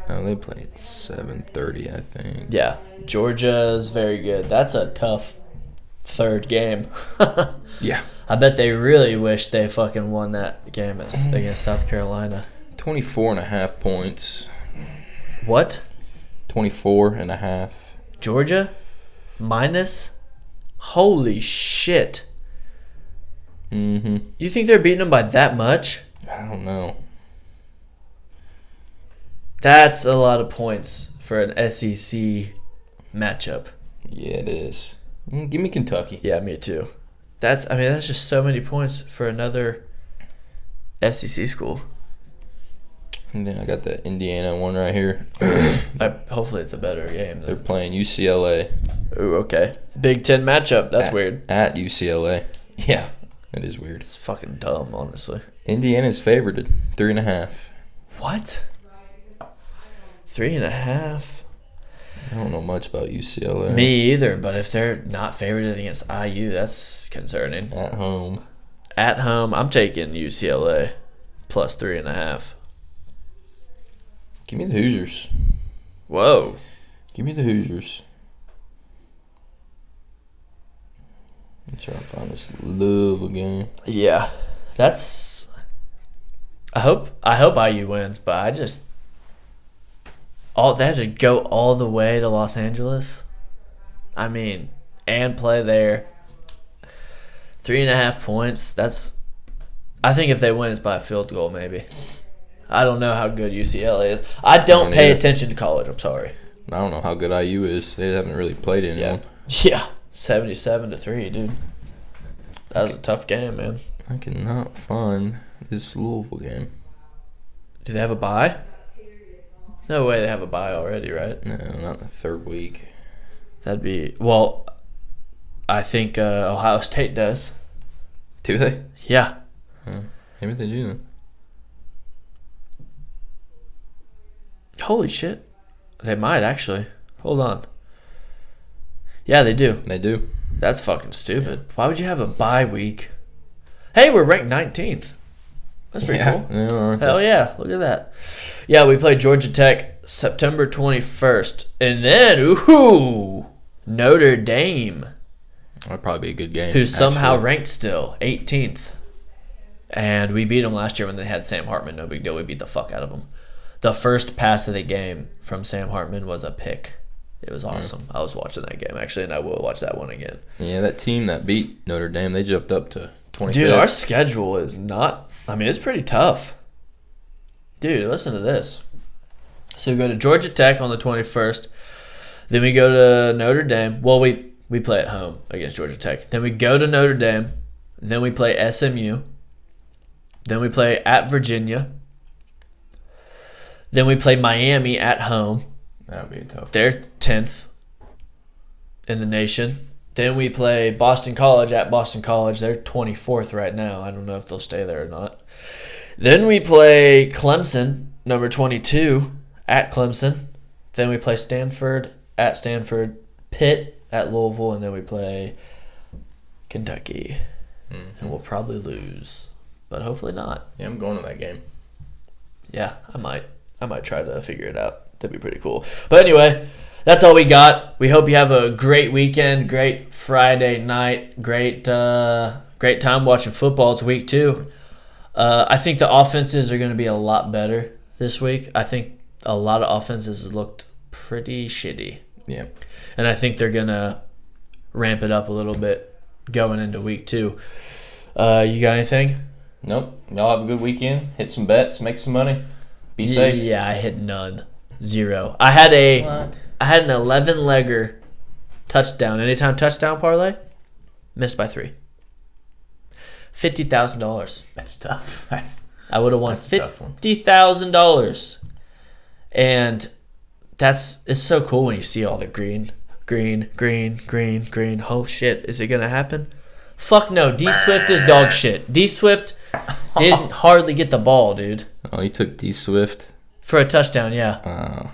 Oh, they played 7:30, I think. Yeah, Georgia's very good. That's a tough 3rd game. Yeah. I bet they really wish they fucking won that game against South Carolina. 24.5 points. What? 24.5. Georgia? Minus? Holy shit. Mm-hmm. You think they're beating them by that much? I don't know. That's a lot of points for an SEC matchup. Yeah, it is. Give me Kentucky. Yeah, me too. That's just so many points for another SEC school. And then I got the Indiana one right here. Hopefully it's a better game. They're playing UCLA. Ooh, okay. Big Ten matchup. That's weird. At UCLA. Yeah, it is weird. It's fucking dumb, honestly. Indiana's favored 3.5. What? 3.5? I don't know much about UCLA. Me either, but if they're not favored against IU, that's concerning. At home. At home, I'm taking UCLA plus 3.5. Give me the Hoosiers. Whoa. Give me the Hoosiers. I'm trying to find this love game. Yeah. That's... I hope IU wins, but I just... They have to go all the way to Los Angeles. I mean, and play there. 3.5 points. That's... I think if they win, it's by a field goal, maybe. I don't know how good UCLA is. I don't pay attention to college. I'm sorry. I don't know how good IU is. They haven't really played anyone. Yeah. 77-3, dude. That was a tough game, man. I cannot find this Louisville game. Do they have a bye? No way they have a bye already, right? No, not the third week. That'd be... Well, I think Ohio State does. Do they? Yeah. Maybe they do. Holy shit. They might, actually. Hold on. Yeah, they do. They do. That's fucking stupid. Why would you have a bye week? Hey, we're ranked 19th. That's pretty cool. Yeah, Hell yeah. Look at that. Yeah, we played Georgia Tech September 21st. And then, Notre Dame. That'd probably be a good game. Who's somehow ranked still 18th. And we beat them last year when they had Sam Hartman. No big deal. We beat the fuck out of them. The first pass of the game from Sam Hartman was a pick. It was awesome. I was watching that game, actually, and I will watch that one again. Yeah, that team that beat Notre Dame, they jumped up to 25th. Dude, our schedule is not... I mean, it's pretty tough. Dude, listen to this. So we go to Georgia Tech on the 21st. Then we go to Notre Dame. Well, we play at home against Georgia Tech. Then we go to Notre Dame. Then we play SMU. Then we play at Virginia. Then we play Miami at home. That would be a tough. They're 10th in the nation. Then we play Boston College at Boston College. They're 24th right now. I don't know if they'll stay there or not. Then we play Clemson, number 22, at Clemson. Then we play Stanford at Stanford, Pitt at Louisville, and then we play Kentucky. And we'll probably lose, but hopefully not. Yeah, I'm going to that game. Yeah, I might try to figure it out. That'd be pretty cool. But anyway, that's all we got. We hope you have a great weekend, great Friday night, great time watching football. It's week 2. I think the offenses are going to be a lot better this week. I think a lot of offenses looked pretty shitty. Yeah. And I think they're going to ramp it up a little bit going into week 2. You got anything? Nope. Y'all have a good weekend. Hit some bets. Make some money. Be safe. Yeah, I hit none. 0. I had an 11-legger touchdown. Anytime touchdown parlay, missed by 3. $50,000. That's tough. I would have won $50,000. And it's so cool when you see all the green. Oh shit, is it gonna happen? Fuck no. D Swift is dog shit. D Swift didn't hardly get the ball, dude. Oh, you took D Swift for a touchdown, yeah.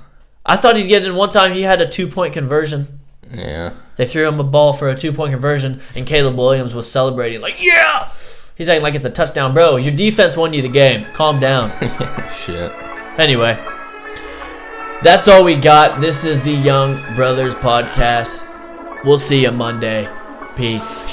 I thought he'd get it in one time. He had a 2-point conversion. Yeah. They threw him a ball for a 2-point conversion, and Caleb Williams was celebrating like, yeah! He's acting like it's a touchdown. Bro, your defense won you the game. Calm down. Shit. Anyway, that's all we got. This is the Young Brothers Podcast. We'll see you Monday. Peace.